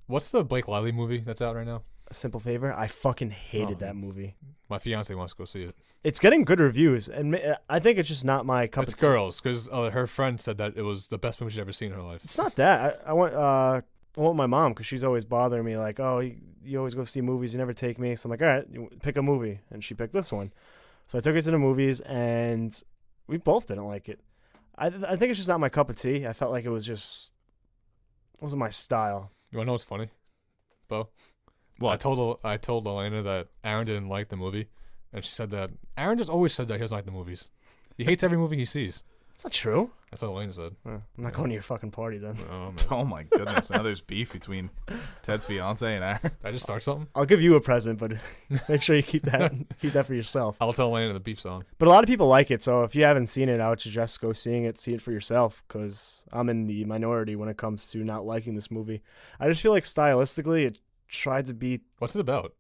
what's the Blake Lively movie that's out right now? A Simple Favor. I fucking hated Oh. that movie. My fiance wants to go see it. It's getting good reviews, and I think it's just not my cup It's of tea. girls, because her friend said that it was the best movie she's ever seen in her life. It's not that. I want my mom because she's always bothering me like, oh, you always go see movies, you never take me. So I'm like, all right, you pick a movie, and she picked this one. So I took her to the movies, and we both didn't like it. I think it's just not my cup of tea. I felt like it wasn't my style. You want to know what's funny, Bo? What? I told Elena that Aaron didn't like the movie, and she said that Aaron just always says that he doesn't like the movies. He hates every movie he sees. That's not true. That's what Elena said. I'm not going to your fucking party then. Oh, man. Oh my goodness! Now there's beef between Ted's fiance and Aaron. Did I just start something? I'll give you a present, but make sure you keep that for yourself. I'll tell Elena the beef song. But a lot of people like it, so if you haven't seen it, I would suggest go see it for yourself, because I'm in the minority when it comes to not liking this movie. I just feel like stylistically it tried to be... What's it about?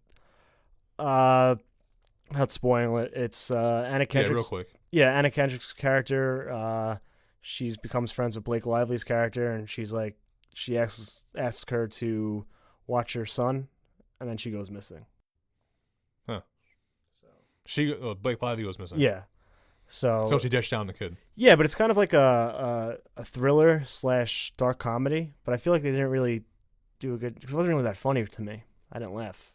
Not spoiling it. It's Anna Kendrick's... Yeah, real quick. Yeah, Anna Kendrick's character. She becomes friends with Blake Lively's character, and she asks her to watch her son, and then she goes missing. Huh. So Blake Lively was missing. Yeah. So she dished down the kid. Yeah, but it's kind of like a thriller / dark comedy, but I feel like they didn't really do a good, because it wasn't really that funny to me. I didn't laugh.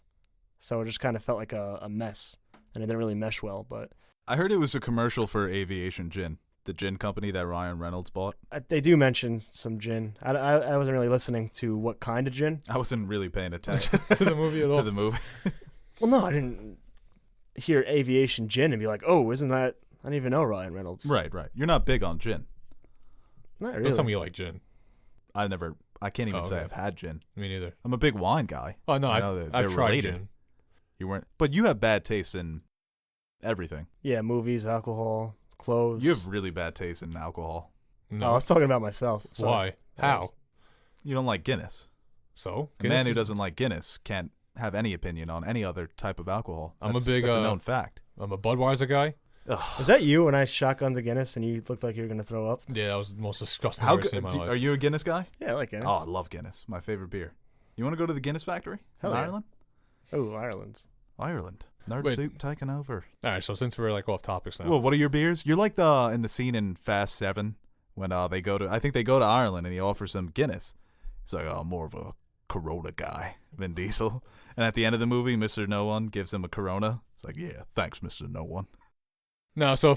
So it just kind of felt like a mess, and it didn't really mesh well, but... I heard it was a commercial for Aviation Gin, the gin company that Ryan Reynolds bought. They do mention some gin. I wasn't really listening to what kind of gin. I wasn't really paying attention To the movie at all. to the movie. Well, no, I didn't hear Aviation Gin and be like, oh, isn't that... I didn't even know Ryan Reynolds. Right. You're not big on gin. Not Don't really. tell me you like gin. I can't even say okay. I've had gin. Me neither. I'm a big wine guy. Oh, no, I know that I've they're tried related. gin. You weren't, but you have bad taste in everything. Yeah, movies, alcohol, clothes. You have really bad taste in alcohol. No. Oh, I was talking about myself. Sorry. Why? How? You don't like Guinness. So? A man who doesn't like Guinness can't have any opinion on any other type of alcohol. That's a known fact. I'm a Budweiser guy. Was that you when I shotgunned a Guinness and you looked like you were going to throw up? Yeah, that was the most disgusting How thing I've seen in my life. are you a Guinness guy? Yeah, I like Guinness. Oh, I love Guinness. My favorite beer. You want to go to the Guinness factory Hell in yeah. Ireland? Oh, Ireland. Ireland. Nerd Wait. Soup taking over. All right, so since we're like off topics now. Well, what are your beers? You're like in the scene in Fast 7 when they go to Ireland and he offers them Guinness. He's like, oh, I'm more of a Corona guy, Vin Diesel. And at the end of the movie, Mr. No One gives him a Corona. It's like, yeah, thanks, Mr. No One. No, so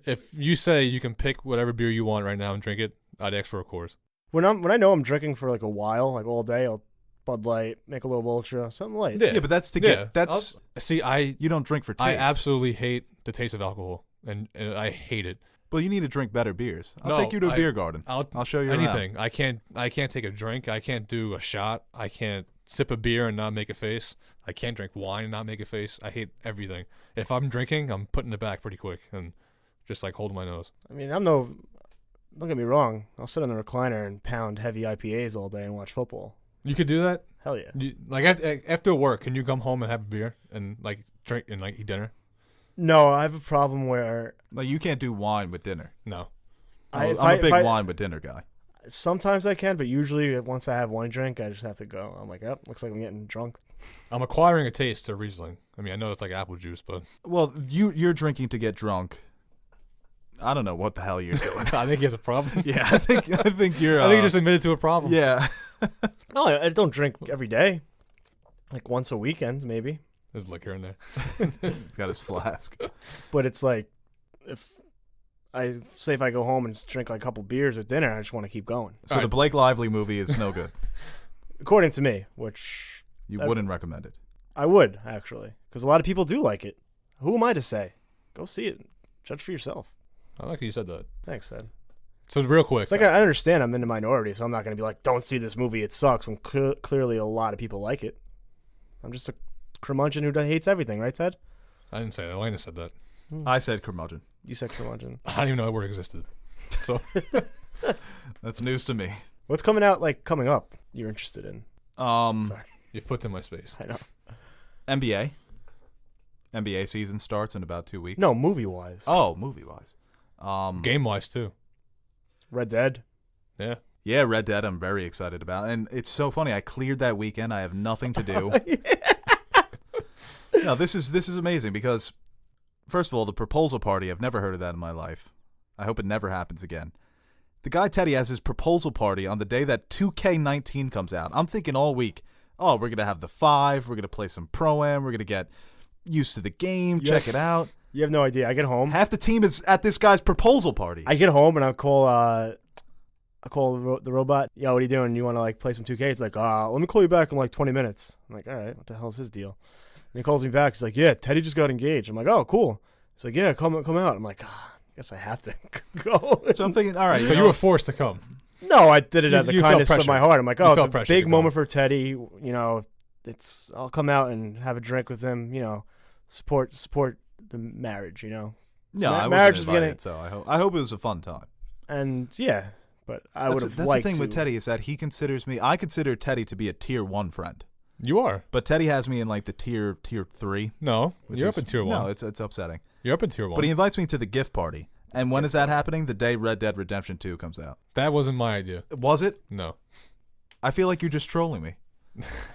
if you say you can pick whatever beer you want right now and drink it, I'd ask for a Coors. When I know I'm drinking for like a while, like all day, I'll Bud Light, Michelob Ultra, something light. Yeah. Yeah, but that's you don't drink for taste. I absolutely hate the taste of alcohol, and I hate it. Well, you need to drink better beers. I'll No, take you to a beer garden. I'll show you anything. I can't take a drink. I can't do a shot. I can't sip a beer and not make a face. I can't drink wine and not make a face. I hate everything. If I'm drinking, I'm putting it back pretty quick and just like holding my nose. I mean, don't get me wrong. I'll sit on the recliner and pound heavy IPAs all day and watch football. You could do that? Hell yeah. Like after work, can you come home and have a beer and like drink and like eat dinner? No, I have a problem where Like, you can't do wine with dinner. No. I'm a big wine with dinner guy. sometimes I can, but usually once I have one drink, I just have to go. I'm like, oh, looks like I'm getting drunk. I'm acquiring a taste to Riesling. I mean, I know it's like apple juice, but Well, you're drinking to get drunk. I don't know what the hell you're doing. I think he has a problem. Yeah, I think you're. I think you just admitted to a problem. Yeah. No, I don't drink every day. Like once a weekend, maybe. There's liquor in there. He's got his flask. But it's like, if I go home and drink like a couple beers with dinner, I just want to keep going. So the Blake Lively movie is no good. According to me, which You wouldn't recommend it. I would, actually. Because a lot of people do like it. Who am I to say? Go see it. Judge for yourself. I like that you said that. Thanks, Ted. So real quick. It's like I understand I'm in the minority, so I'm not going to be like, don't see this movie, it sucks, when clearly a lot of people like it. I'm just a curmudgeon who hates everything, right, Ted? I didn't say that. Elena said that. I said curmudgeon. You said curmudgeon. I don't even know that word existed. So That's news to me. What's coming up you're interested in? Sorry. your foot's in my space. I know. NBA. NBA season starts in about 2 weeks. No, movie-wise. Oh, movie-wise. Game-wise, too. Red Dead. Yeah. Yeah, Red Dead I'm very excited about. And it's so funny. I cleared that weekend. I have nothing to do. No, this is amazing because, first of all, the proposal party, I've never heard of that in my life. I hope it never happens again. The guy Teddy has his proposal party on the day that 2K19 comes out. I'm thinking all week, oh, we're going to have the 5, we're going to play some Pro-Am, we're going to get used to the game, check it out. You have no idea. I get home. Half the team is at this guy's proposal party. I get home and I call the robot. Yo, what are you doing? You want to like play some 2K? It's like, let me call you back in like 20 minutes. I'm like, all right, what the hell's his deal? And he calls me back. He's like, yeah, Teddy just got engaged. I'm like, oh, cool. He's like, yeah, come out. I'm like, guess I have to go. So I'm thinking, all right. So you were forced to come. No, I did it out of the You felt kindness of pressure. my heart. I'm like, You oh, it's felt a pressure big to moment go. for Teddy. You know, I'll come out and have a drink with him. You know, support the marriage. You know. Yeah, I marriage wasn't is beginning. invited, so I hope it was a fun time. And yeah, but I would have That's liked the thing to. with Teddy is that he considers me. I consider Teddy to be a tier 1 friend, You are. but Teddy has me in like the tier 3. No, which you're is- up in tier 1. No, it's upsetting. You're up in tier 1. But he invites me to the gift party, and when is that happening? The day Red Dead Redemption 2 comes out. That wasn't my idea. Was it? No. I feel like you're just trolling me.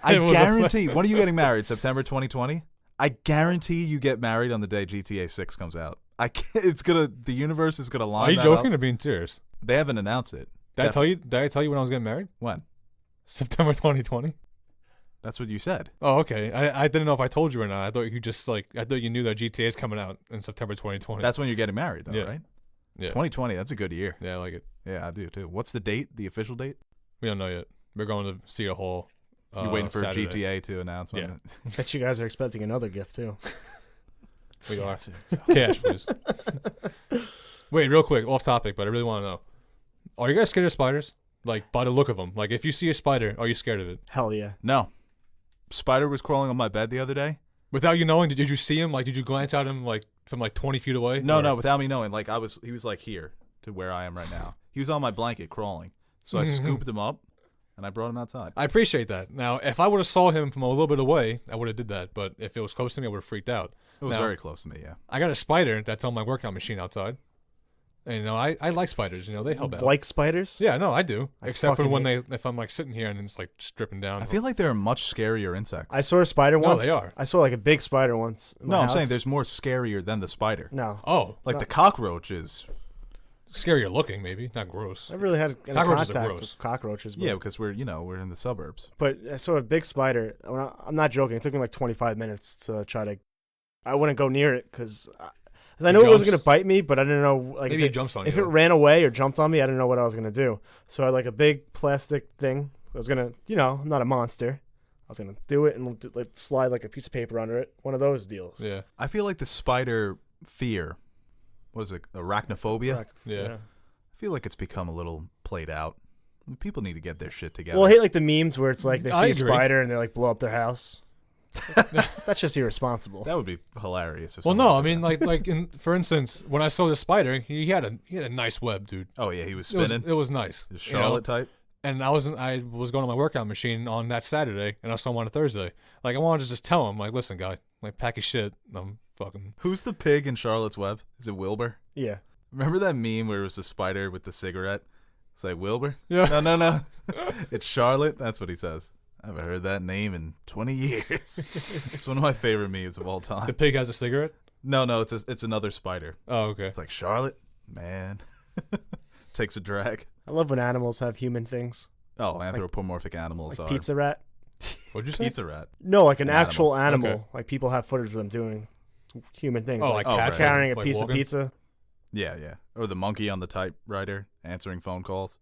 I It was a- guarantee. When are you getting married? September 2020. I guarantee you get married on the day GTA 6 comes out. The universe is gonna line. Are you that joking up. or being serious? They haven't announced it. Did I tell you when I was getting married? When? September 2020. That's what you said. Oh, okay. I didn't know if I told you or not. I thought you just I thought you knew that GTA is coming out in September 2020. That's when you're getting married, though, Yeah. right? Yeah. 2020. That's a good year. Yeah, I like it. Yeah, I do too. What's the date? The official date? We don't know yet. We're going to see a whole. You're waiting for Saturday. GTA to announce. Yeah. When Bet you guys are expecting another gift too. We are. Cash, please. Wait, real quick, off topic, but I really want to know. Are you guys scared of spiders? Like, by the look of them. Like, if you see a spider, are you scared of it? Hell yeah. No. Spider was crawling on my bed the other day. Without you knowing, did you see him? Like, did you glance at him, like, from, 20 feet away? No, Or- no, without me knowing. Like he was like here to where I am right now. He was on my blanket crawling. So I scooped him up and I brought him outside. I appreciate that. Now, if I would have saw him from a little bit away, I would have did that. But if it was close to me, I would have freaked out. It was Now- very close to me, yeah. I got a spider that's on my workout machine outside. And, I like spiders. They help out. Like spiders? Yeah, no, I do. I Except for fucking when if I'm sitting here and it's like stripping down. I feel like there are much scarier insects. I saw a spider No, once. they are. I saw like a big spider once. In my No, I'm house. saying there's more scarier than the spider. No. Oh, Like No. the cockroach is, scarier looking, maybe not gross. I really had any Cockroaches are contact gross. with cockroaches. But, yeah, because we're in the suburbs. But I saw a big spider. I'm not joking. It took me like 25 minutes to try to. I wouldn't go near it because I knew it wasn't jumps. gonna bite me, but I didn't know like Maybe if it jumps on if you. it ran away or jumped on me, I didn't know what I was gonna do. So I had like a big plastic thing. I was gonna, I'm not a monster. I was gonna do it and like slide like a piece of paper under it. One of those deals. Yeah. I feel like the spider fear, what is it, arachnophobia? Correct. Yeah. I feel like it's become a little played out. I mean, people need to get their shit together. Well, I hate like the memes where it's like they see I a agree. spider and they like blow up their house. That's just irresponsible. That would be hilarious. If Well, somebody no, I did mean, that. for instance, when I saw the spider, he had a nice web, dude. Oh yeah, he was It was, spinning. it was nice. His you know? Charlotte type. And I was going on my workout machine on that Saturday, and I saw him on a Thursday. Like, I wanted to just tell him, like, listen, guy, like, pack your shit. I'm fucking. Who's the pig in Charlotte's Web? Is it Wilbur? Yeah. Remember that meme where it was the spider with the cigarette? It's like Wilbur? Yeah. No. It's Charlotte. That's what he says. I haven't heard that name in 20 years. It's one of my favorite memes of all The time. pig has a cigarette. No, it's another spider. Oh, okay. It's like Charlotte, man. Takes a drag. I love when animals have human things. Oh, anthropomorphic animals Like are pizza rat. What'd you say? pizza rat. No, like an An actual animal. animal. Okay. Like people have footage of them doing human things. Oh, like like Oh, cats right. carrying a like piece walking? of pizza. Yeah. Or the monkey on the typewriter answering phone calls.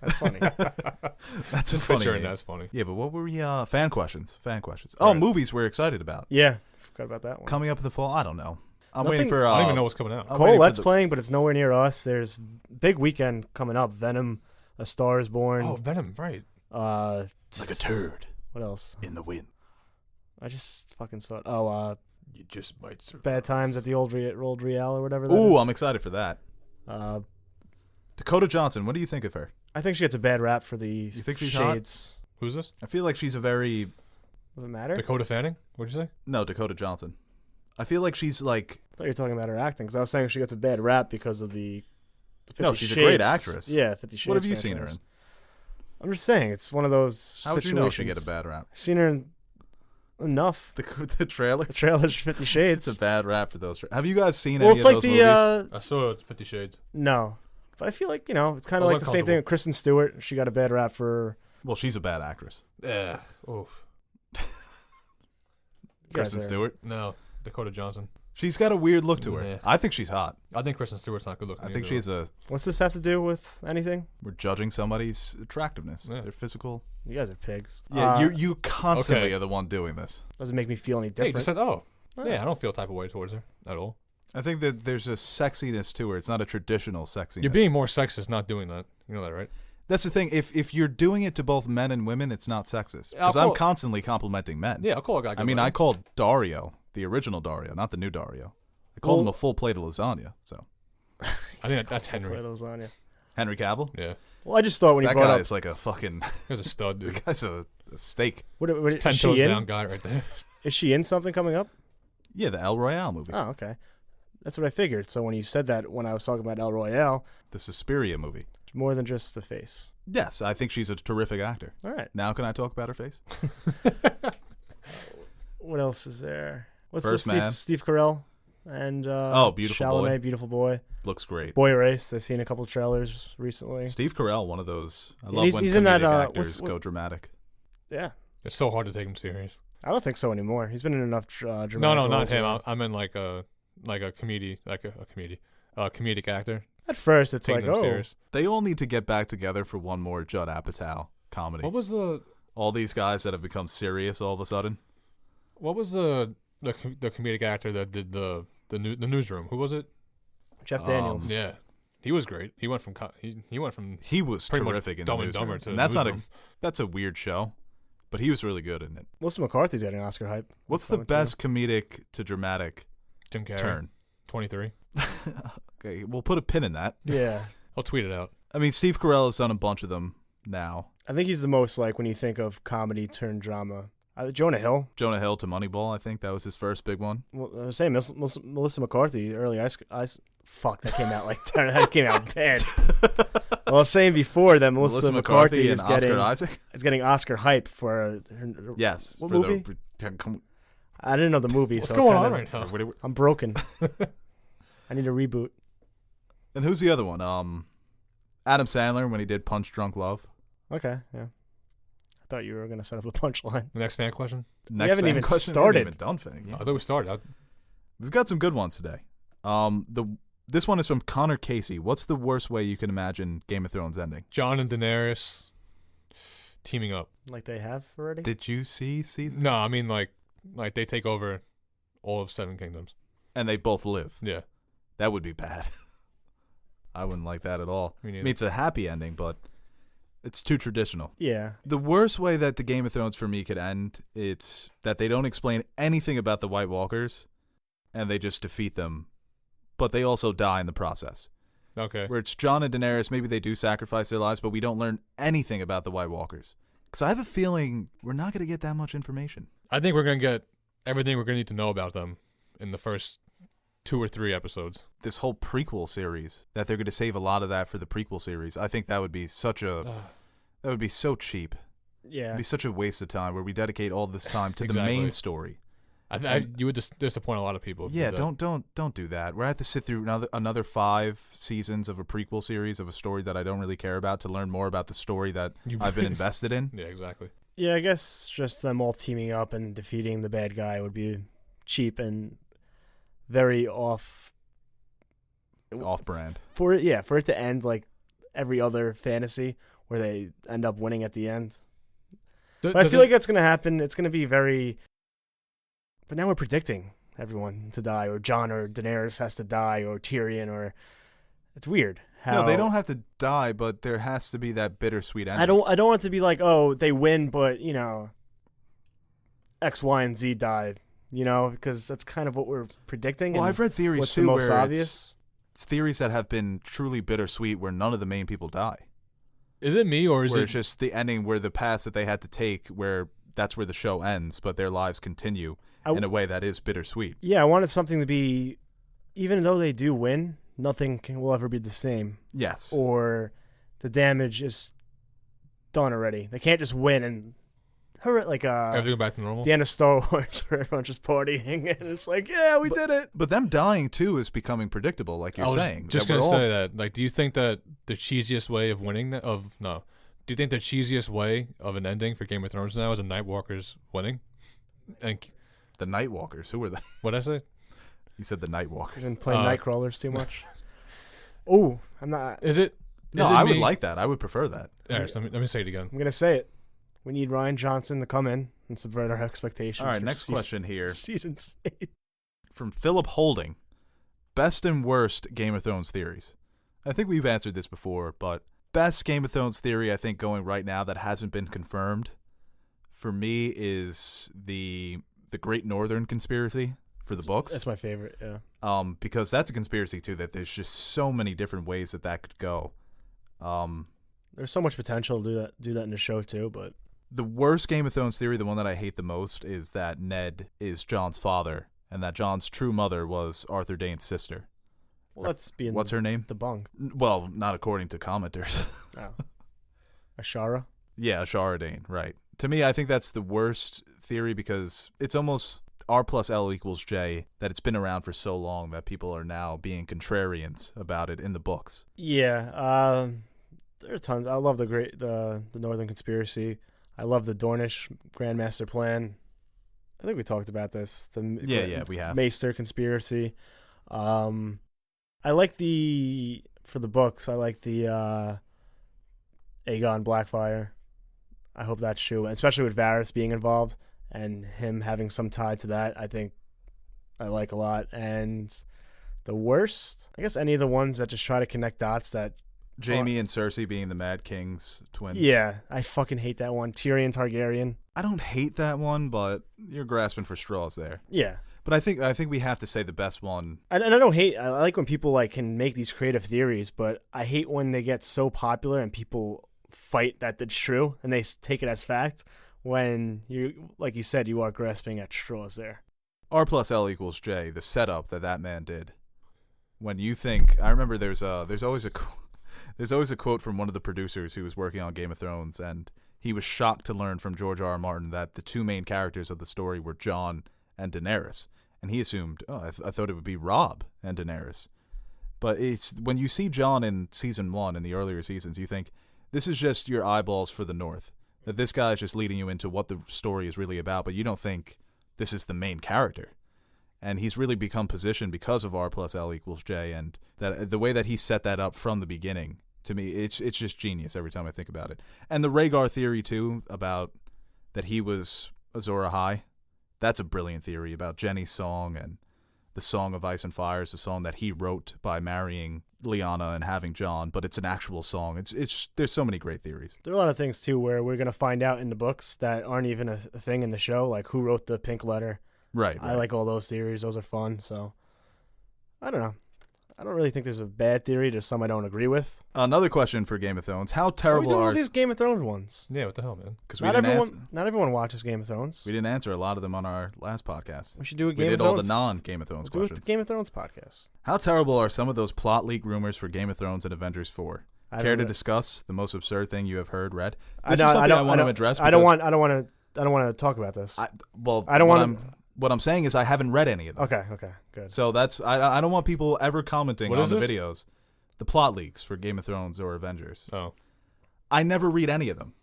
That's funny. That's a Just funny picturing meme. that's funny. Yeah, but what were we? Fan questions. Oh, Right. movies we're excited about. Yeah. Forgot about that one. Coming up in the fall. I don't know. I'm Nothing- waiting for. I don't even know what's coming out. I'm waiting for Colette's the- playing, but it's nowhere near us. There's big weekend coming up. Venom, A Star Is Born. Oh, Venom, right? like a turd What else? in the wind. I just fucking saw it. Oh, You just might survive. Bad Times at the Old Real or whatever that Ooh, is. I'm excited for that. Uh, Dakota Johnson. What do you think of her? I think she gets a bad rap for the You think she's hot? shades. Who's this? I feel like she's a very Does it matter? Dakota Fanning? What'd you say? no Dakota Johnson. I feel like she's like I thought you were talking about her acting, because I was saying she gets a bad rap because of the 50 No, she's a Shades. great actress. Yeah, 50 Shades. what have you seen her franchise. in? I'm just saying, it's one of those How would you know she get a situations. bad rap? I've seen her in enough. The trailer. The trailer's 50 Shades. It's a bad rap for those. Have you guys seen Well, any it's of like those the movies? I saw 50 Shades. no, but I feel like it's kind I of was like the same thing uncomfortable. with Kristen Stewart. She got a bad rap for. Well, she's a bad actress. Yeah. Oof. You guys Kristen are- Stewart. No, Dakota Johnson. She's got a weird look to her. Yeah. I think she's hot. I think Kristen Stewart's not good looking. I think either. she's a. What's this have to do with anything? We're judging somebody's attractiveness, Yeah. their physical. You guys are pigs. Yeah, you constantly okay. are the one doing this. Doesn't make me feel any Hey, you different. just said, oh. Yeah, I don't feel type of way towards her at all. I think that there's a sexiness to her. It's not a traditional sexiness. You're being more sexist not doing that. You know that, right? That's the thing. If you're doing it to both men and women, it's not sexist. Because I'm constantly complimenting men. Yeah, I'll call a guy. I mean, I called Dario, the original Dario, not the new Dario. I called him a full plate of lasagna. So I think that's Henry. Lasagna. Henry Cavill? Yeah. Well, I just thought when he that brought guy up... is like a fucking... He's a stud, dude. That guy's a steak. What, 10 is she toes in? down guy right there. Is she in something coming up? Yeah, the El Royale movie. Oh, okay. That's what I figured. So when you said that, when I was talking about El Royale, The Suspiria movie. it's more than just the face. Yes, I think she's a terrific actor. All right. Now can I talk about her face? What else is there? What's First the Man. Steve Carell and Beautiful Chalamet, Boy. Beautiful Boy. Looks great. Boy Race. I've seen a couple trailers recently. Steve Carell, one of those. I Yeah, love he's- when he's comedic in that, actors what- go dramatic. Yeah. It's so hard to take him serious. I don't think so anymore. He's been in enough dramatic No, not roles him. where- I'm in like a comedic actor. At first, it's Taking like, them oh, serious. They all need to get back together for one more Judd Apatow comedy. What was the All these guys that have become serious all of a sudden. comedic actor that did the newsroom? Who was it? Jeff Daniels. Yeah, he was great. He went from He was pretty much terrific in Dumb the and Dumber Newsroom. to And that's not a Newsroom. that's a weird show, but he was really good in it. Melissa McCarthy's getting Oscar hype. What's the Coming too. best comedic to dramatic Jim Carrey. turn? 23. Okay, we'll put a pin in that. Yeah. I'll tweet it out. I mean, Steve Carell has done a bunch of them now. I think he's the most, like, when you think of comedy turned drama. Jonah Hill. Jonah Hill to Moneyball, I think that was his first big one. Well, I was saying Melissa McCarthy earlier. Fuck, that came out that came out bad. Well, I was saying before that Melissa McCarthy and is Oscar Isaac. getting Oscar hype for her. Yes. What for movie? I didn't know the movie. What's so going kinda- on right now? I'm broken. I need a reboot. And who's the other one? Adam Sandler when he did Punch Drunk Love. Okay, yeah. I thought you were gonna set up a punchline. The next fan question? Next haven't fan even question? started. We haven't even done fan. Yeah. I thought we started. We've got some good ones today. This one is from Connor Casey. What's the worst way you can imagine Game of Thrones ending? Jon and Daenerys teaming up. Like they have already. Did you see season? No, I mean like they take over all of Seven Kingdoms. And they both live. Yeah. That would be bad. I wouldn't like that at all. Me I neither. mean, it's a happy ending, but it's too traditional. Yeah. The worst way that the Game of Thrones for me could end, it's that they don't explain anything about the White Walkers, and they just defeat them, but they also die in the process. Okay. Where it's Jon and Daenerys, maybe they do sacrifice their lives, but we don't learn anything about the White Walkers. Because I have a feeling we're not going to get that much information. I think we're going to get everything we're going to need to know about them in the first 2 or 3 episodes. This whole prequel series, that they're going to save a lot of that for the prequel series, I think that would be that would be so cheap. Yeah. It'd be such a waste of time where we dedicate all this time to the Exactly. main story. You would disappoint a lot of people. if you Yeah, did that. don't do that. We're going to have to sit through another 5 seasons of a prequel series of a story that I don't really care about to learn more about the story that I've been invested in. Yeah, exactly. Yeah, I guess just them all teaming up and defeating the bad guy would be cheap and very Off-brand. for it to end like every other fantasy where they end up winning at the end. But I feel like that's gonna happen. It's gonna be very. But now we're predicting everyone to die, or Jon or Daenerys has to die, or Tyrion, or it's weird. How No, they don't have to die, but there has to be that bittersweet ending. I don't want it to be like, oh, they win, but X, Y, and Z died. Because that's kind of what we're predicting. Well, and I've read theories what's too the most where obvious? it's theories that have been truly bittersweet where none of the main people die. Is it me or is where it it's just the ending where the path that they had to take where that's where the show ends, but their lives continue in a way that is bittersweet. Yeah, I wanted something to be, even though they do win, nothing will ever be the same. Yes. Or the damage is done already. They can't just win and like everything back to normal? the end of Star Wars where everyone's just partying and it's like, yeah, we did it. But them dying too is becoming predictable, like you're I was saying. just That gonna we're say all- that. Like, do you think that the cheesiest way of winning Do you think the cheesiest way of an ending for Game of Thrones now is a Nightwalkers winning? And the Nightwalkers. Who were they? what'd I say? You said the Nightwalkers. I've been playing Nightcrawlers too much. Oh, I'm not. Is it? No, is it I would me? like that. I would prefer that. All right, so let me say it again. I'm gonna say it. We need Ryan Johnson to come in and subvert our expectations. All right, for next question here Season 8. from Philip Holding. Best and worst Game of Thrones theories. I think we've answered this before, but best Game of Thrones theory I think going right now that hasn't been confirmed for me is the Great Northern Conspiracy for the books. That's my favorite, yeah. Because that's a conspiracy too that there's just so many different ways that could go. There's so much potential to do that in the show too, but the worst Game of Thrones theory, the one that I hate the most, is that Ned is Jon's father and that Jon's true mother was Arthur Dayne's sister. Well, that's being what's her name? Debunked. Well, not according to commenters. Oh. Ashara? Yeah, Ashara Dayne, right. To me, I think that's the worst theory because it's almost R plus L equals J, that it's been around for so long that people are now being contrarians about it in the books. Yeah, there are tons. I love the Northern Conspiracy. I love the Dornish Grand Master Plan. I think we talked about this. Yeah, we have. Maester Conspiracy. I like for the books, I like the Aegon Blackfire. I hope that's true, especially with Varys being involved and him having some tie to that. I think I like a lot. And the worst, I guess any of the ones that just try to connect dots that Jaime and Cersei being the Mad King's twins. Yeah, I fucking hate that one. Tyrion Targaryen. I don't hate that one, but you're grasping for straws there. Yeah. But I think we have to say the best one. And I don't hate. I like when people can make these creative theories, but I hate when they get so popular and people fight that it's true and they take it as fact. When like you said, you are grasping at straws there. R plus L equals J. The setup that man did. When you think, I remember there's always a quote from one of the producers who was working on Game of Thrones, and he was shocked to learn from George R.R. Martin that the two main characters of the story were Jon and Daenerys. And he assumed, I thought it would be Robb and Daenerys. But it's when you see Jon in season 1 in the earlier seasons, you think, this is just your eyeballs for the North. That this guy is just leading you into what the story is really about, but you don't think this is the main character. And he's really become positioned because of R plus L equals J, and that the way that he set that up from the beginning, to me, it's just genius every time I think about it. And the Rhaegar theory, too, about that he was Azor Ahai, that's a brilliant theory about Jenny's song and the Song of Ice and Fire is a song that he wrote by marrying Lyanna and having Jon, but it's an actual song. It's there's so many great theories. There are a lot of things, too, where we're going to find out in the books that aren't even a thing in the show, like who wrote the pink letter. Right. I like all those theories. Those are fun. So, I don't know. I don't really think there's a bad theory. There's some I don't agree with. Another question for Game of Thrones. How What are terrible we doing are all these Game of Thrones ones? Yeah, what the hell, man? Because Not everyone watches Game of Thrones. we didn't answer a lot of them on our last podcast. We should do a We Game of did Thrones. all the non-Game of Thrones Do it questions. the Game of Thrones podcast. How terrible are some of those plot leak rumors for Game of Thrones and Avengers 4? Care to discuss the most absurd thing you have heard, read? This is something I want to address. I don't want to talk about this. What I'm saying is I haven't read any of them. Okay, good. So I don't want people ever commenting What on is the this? videos. The plot leaks for Game of Thrones or Avengers. Oh. I never read any of them.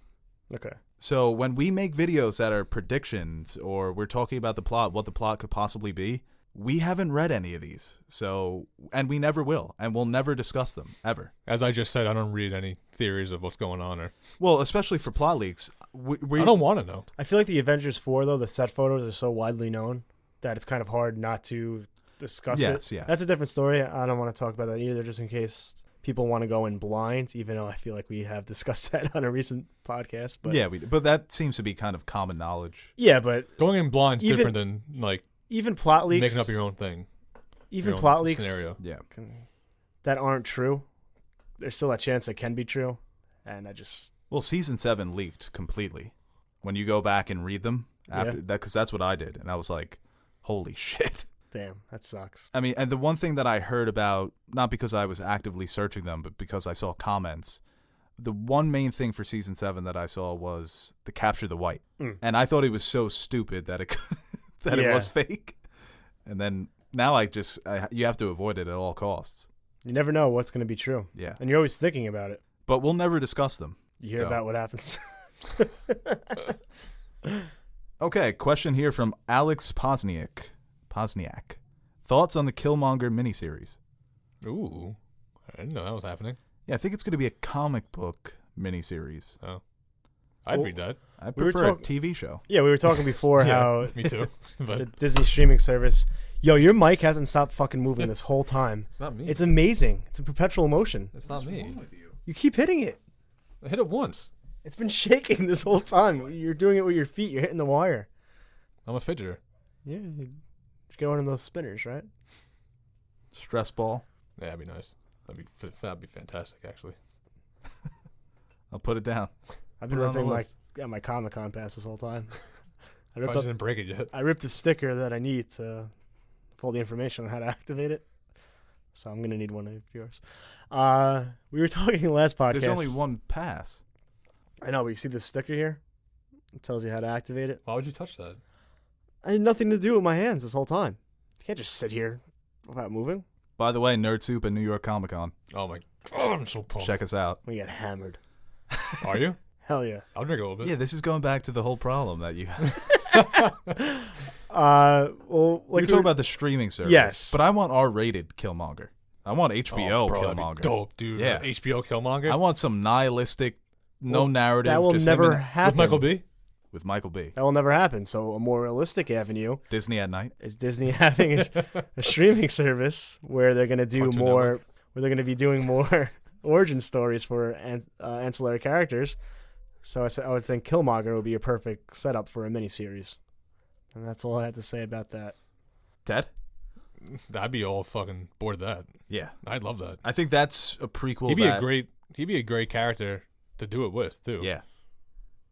Okay. So when we make videos that are predictions or we're talking about the plot, what the plot could possibly be, we haven't read any of these. So, and we never will, and we'll never discuss them ever. As I just said, I don't read any theories of what's going on. Well, especially for plot leaks. I don't want to know. I feel like the Avengers 4, though, the set photos are so widely known that it's kind of hard not to discuss it. Yes. That's a different story. I don't want to talk about that either, just in case people want to go in blind, even though I feel like we have discussed that on a recent podcast. But yeah, but that seems to be kind of common knowledge. Yeah, but Going in blind's different than, even plot leaks, making up your own thing. Even your own plot leaks scenario. Yeah. that aren't true, there's still a chance it can be true. And Well, season 7 leaked completely. When you go back and read them after that, because that's what I did, and I was like, "Holy shit!" Damn, that sucks. I mean, and the one thing that I heard about, not because I was actively searching them, but because I saw comments, the one main thing for season 7 that I saw was the capture the white, and I thought it was so stupid that it it was fake, and then now you have to avoid it at all costs. You never know what's going to be true. Yeah, And you're always thinking about it. but we'll never discuss them. You hear about what happens. Okay, question here from Alex Posniak. Thoughts on the Killmonger miniseries? Ooh. I didn't know that was happening. Yeah, I think it's going to be a comic book miniseries. Oh. I'd read that. I We were prefer a talk- TV show. Yeah, we were talking before how Me too. the But Disney streaming service. Yo, your mic hasn't stopped fucking moving this whole time. it's not me. It's amazing. It's a perpetual motion. It's not me. You keep hitting it. I hit it once. It's been shaking this whole time. You're doing it with your feet. You're hitting the wire. I'm a fidgeter. Yeah, you should get one of those spinners, right? Stress ball. Yeah, that'd be nice. That'd be fantastic, actually. I'll put it down. I've been Put it on the ripping list. my Comic-Con pass this whole time. I Probably ripped up, didn't break it yet. I ripped the sticker that I need to pull the information on how to activate it. So I'm gonna need one of yours. We were talking last podcast. There's only one pass. I know, but you see this sticker here? It tells you how to activate it. Why would you touch that? I had nothing to do with my hands this whole time. You can't just sit here without moving. By the way, Nerd Soup at New York Comic Con. Oh my god, I'm so pumped. Check us out. We get hammered. Are you? Hell yeah. I'll drink a little bit. Yeah, this is going back to the whole problem that you Well, like You're talking about the streaming service. Yes. But I want R-rated Killmonger. I want HBO bro, that'd be Killmonger. dope, dude. Yeah. HBO Killmonger. I want some nihilistic, no Well, narrative. that will just him never and- happen. with Michael B. with Michael B. That will never happen. So a more realistic avenue Disney at night. is Disney having a streaming service where they're going to do Cartoon more, Network. where they're going to be doing more origin stories for ancillary characters. So I would think Killmonger would be a perfect setup for a miniseries. And that's all I had to say about that. Ted? I'd be all fucking bored of that. Yeah. I'd love that. I think that's a prequel. He'd be that, a great character to do it with too. Yeah.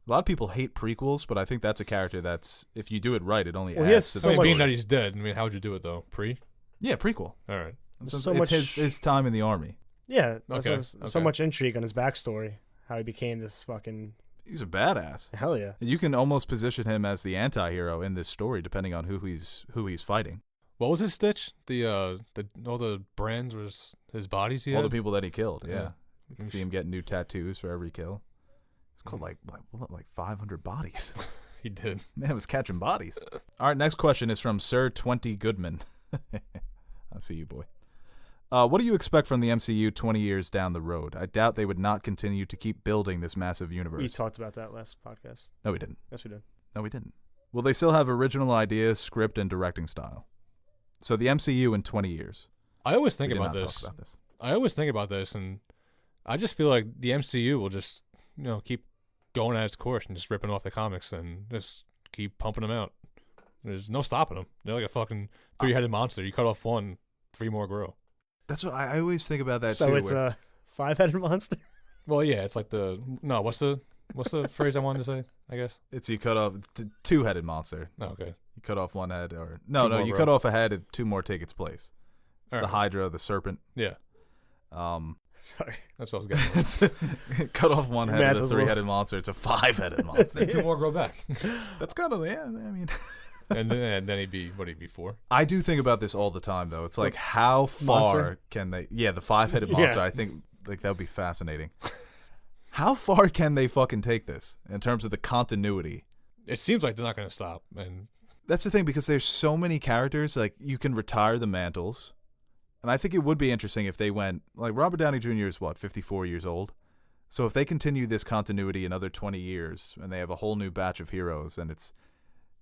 A lot of people hate prequels, but I think that's a character that's, if you do it right, it only Well, he has adds to so the much- being story. that he's dead. I mean, how would you do it though? Pre? Yeah, prequel. All right. It's, So it's much- his time in the army. Yeah. That's Okay, what so okay. much intrigue on his backstory. How he became this fucking... He's a badass. Hell yeah. You can almost position him as the anti-hero in this story, depending on who he's fighting. What was his stitch? The all the brands was his bodies he All the had? people that he killed. Yeah. Yeah. You can see him getting new tattoos for every kill. It's called like 500 bodies. He did. Man was catching bodies. All right, next question is from Sir 20 Goodman. I see you, boy. What do you expect from the MCU 20 years down the road? I doubt they would not continue to keep building this massive universe. We talked about that last podcast. No, we didn't. Yes, we did. No, we didn't. Will they still have original ideas, script, and directing style? So the MCU in 20 years. I always We think did about not this. talk about this. I always think about this, and I just feel like the MCU will just, keep going at its course and just ripping off the comics and just keep pumping them out. There's no stopping them. They're like a fucking three-headed monster. You cut off one, three more grow. That's what I always think about that So too. it's where- a 5-headed monster? Well, yeah, it's like what's the phrase I wanted to say? I guess. It's you cut off two-headed monster. Oh, okay. You cut off one head, or Two more you grow. cut off a head and two more take its place. It's All the right. Hydra, the serpent. Yeah, Sorry. that's what I was getting. at. Cut off one head Math of is the a little- three-headed monster. It's a five-headed monster. Two more grow back, That's kind of I mean, and then he'd be four? I do think about this all the time though. It's like how far Monster? can they? Yeah, the five-headed Yeah. monster. I think like that would be fascinating. How far can they fucking take this in terms of the continuity? It seems like they're not going to stop, and That's the thing, because there's so many characters. Like you can retire the mantles, and I think it would be interesting if they went like Robert Downey Jr. is 54 years old. So if they continue this continuity another 20 years, and they have a whole new batch of heroes, and it's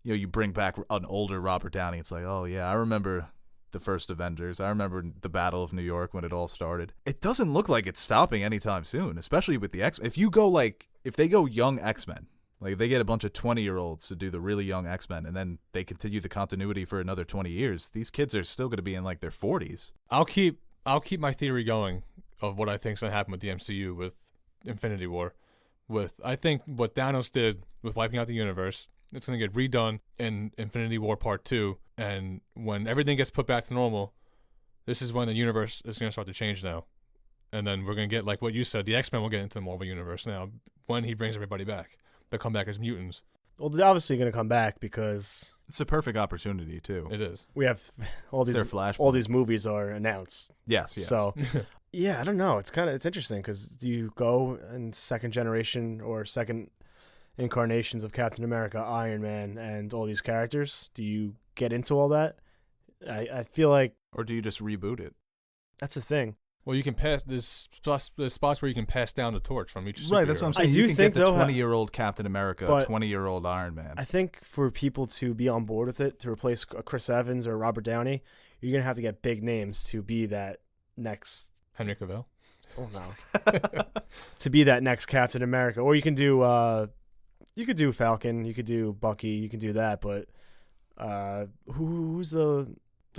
you bring back an older Robert Downey, it's like, oh yeah, I remember the first Avengers. I remember the Battle of New York when it all started. It doesn't look like it's stopping anytime soon, especially with the X. If they go young X-Men, like they get a bunch of 20-year-olds to do the really young X-Men, and then they continue the continuity for another 20 years, these kids are still going to be in like their 40s. I'll keep my theory going of what I think's going to happen with the MCU with Infinity War. I think what Thanos did with wiping out the universe, it's going to get redone in Infinity War Part 2, and when everything gets put back to normal, this is when the universe is going to start to change now. And then we're going to get, like what you said, the X-Men will get into the Marvel Universe now when he brings everybody back. They'll come back as mutants. Well, they're obviously going to come back because It's a perfect opportunity too. It is. we have all It's their these Flashpoint. all these movies are announced. Yes. So, yeah, I don't know. It's interesting because do you go in second generation or second incarnations of Captain America, Iron Man, and all these characters? Do you get into all that? I feel like Or do you just reboot it? that's the thing. Well, you can pass. There's spots where you can pass down the torch from each. Right, that's what I'm saying. I You do can think, get the though, 20-year-old Captain America, a but 20-year-old Iron Man. I think for people to be on board with it, to replace Chris Evans or Robert Downey, you're going to have to get big names to be that next... Henry Cavill. Oh, no. To be that next Captain America. Or you can do... you could do Falcon, you could do Bucky, you can do that, but who's the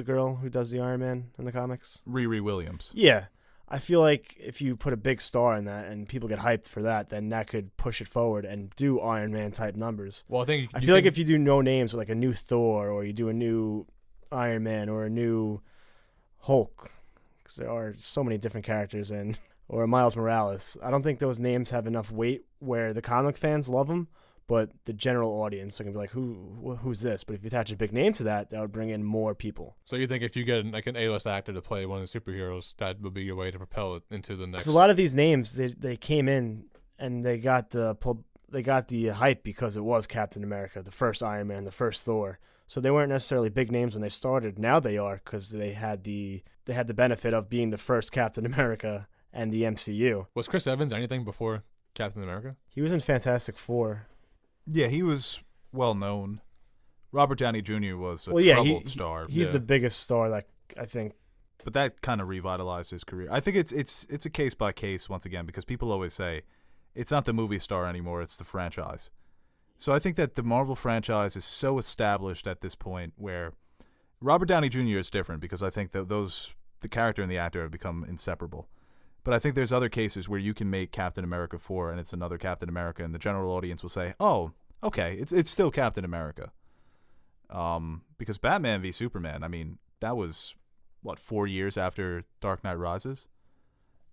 girl who does the Iron Man in the comics? Riri Williams. Yeah. I feel like if you put a big star in that and people get hyped for that, then that could push it forward and do Iron Man type numbers. Well, I feel like if you do no names with like a new Thor or you do a new Iron Man or a new Hulk, because there are so many different characters in, or Miles Morales, I don't think those names have enough weight where the comic fans love them, but the general audience are going to be like, who's this? But if you attach a big name to that, that would bring in more people. So you think if you get like an A-list actor to play one of the superheroes, that would be your way to propel it into the next? Because a lot of these names, they came in and they got the hype because it was Captain America, the first Iron Man, the first Thor. So they weren't necessarily big names when they started. Now they are because they had the benefit of being the first Captain America and the MCU. Was Chris Evans anything before Captain America? He was in Fantastic Four. Yeah, he was well known. Robert Downey Jr. was a troubled star. He's the biggest star, like I think. But that kind of revitalized his career. I think it's a case by case once again because people always say it's not the movie star anymore, it's the franchise. So I think that the Marvel franchise is so established at this point where Robert Downey Jr. is different because I think that the character and the actor have become inseparable. But I think there's other cases where you can make Captain America 4 and it's another Captain America and the general audience will say, oh, okay, it's still Captain America. Because Batman v Superman, I mean, that was, 4 years after Dark Knight Rises?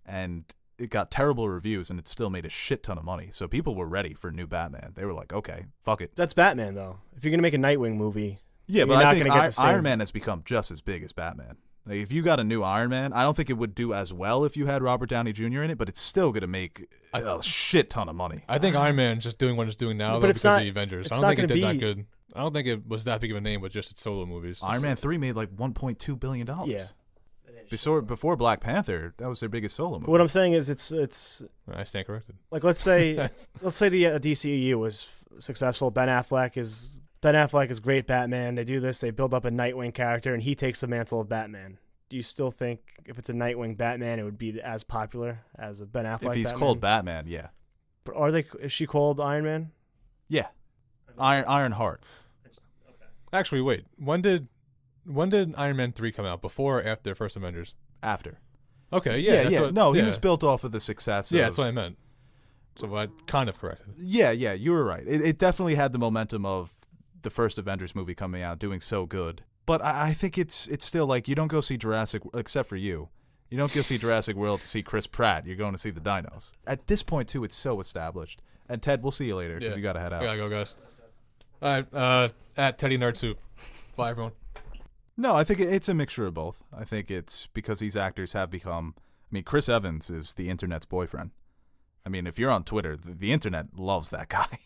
And it got terrible reviews and it still made a shit ton of money. So people were ready for new Batman. They were like, okay, fuck it. That's Batman, though. If you're going to make a Nightwing movie, yeah, you're but not I think going to get the same. Iron Man has become just as big as Batman. Like, if you got a new Iron Man, I don't think it would do as well if you had Robert Downey Jr. in it, but it's still going to make a shit ton of money. I think Iron Man just doing what it's doing now, though, because of the Avengers. I don't think it did that good. I don't think it was that big of a name with just its solo movies. Iron Man 3 made like $1.2 billion. Yeah. Before Black Panther, that was their biggest solo movie. What I'm saying is it's I stand corrected. like let's say the DCEU was successful. Ben Affleck is great Batman. They do this, they build up a Nightwing character, and he takes the mantle of Batman. Do you still think if it's a Nightwing Batman, it would be as popular as a Ben Affleck? If he's Batman? called Batman, yeah. But is she called Iron Man? Yeah. Iron Heart. Actually, wait. When did Iron Man 3 come out? Before or after First Avengers? After. Okay, yeah. He was built off of the success of... Yeah, that's what I meant. So I kind of corrected. Yeah, you were right. It definitely had the momentum of the first Avengers movie coming out, doing so good. But I think it's still like, you don't go see Jurassic, except for you. You don't go see Jurassic World to see Chris Pratt. You're going to see the dinos. At this point, too, it's so established. And Ted, we'll see you later because you got to head out. I gotta go, guys. All right, at Teddy Nerd Soup. Bye, everyone. No, I think it's a mixture of both. I think it's because these actors have become... I mean, Chris Evans is the internet's boyfriend. I mean, if you're on Twitter, the internet loves that guy.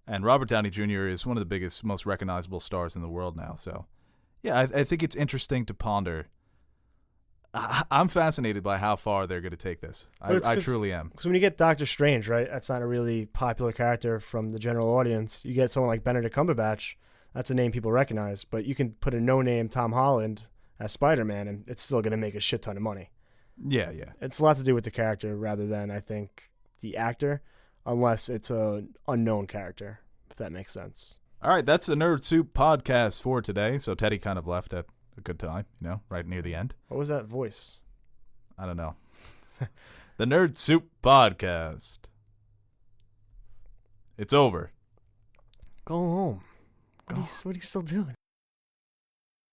And Robert Downey Jr. is one of the biggest, most recognizable stars in the world now. So, yeah, I think it's interesting to ponder. I'm fascinated by how far they're going to take this. I truly am. Because when you get Doctor Strange, right, that's not a really popular character from the general audience. You get someone like Benedict Cumberbatch, that's a name people recognize. But you can put a no-name Tom Holland as Spider-Man, and it's still going to make a shit ton of money. Yeah. It's a lot to do with the character rather than, I think, the actor, unless it's an unknown character, if that makes sense. All right, that's the Nerd Soup podcast for today. So Teddy kind of left at a good time, right near the end. What was that voice? I don't know. The Nerd Soup podcast. It's over. Go home. What are you still doing?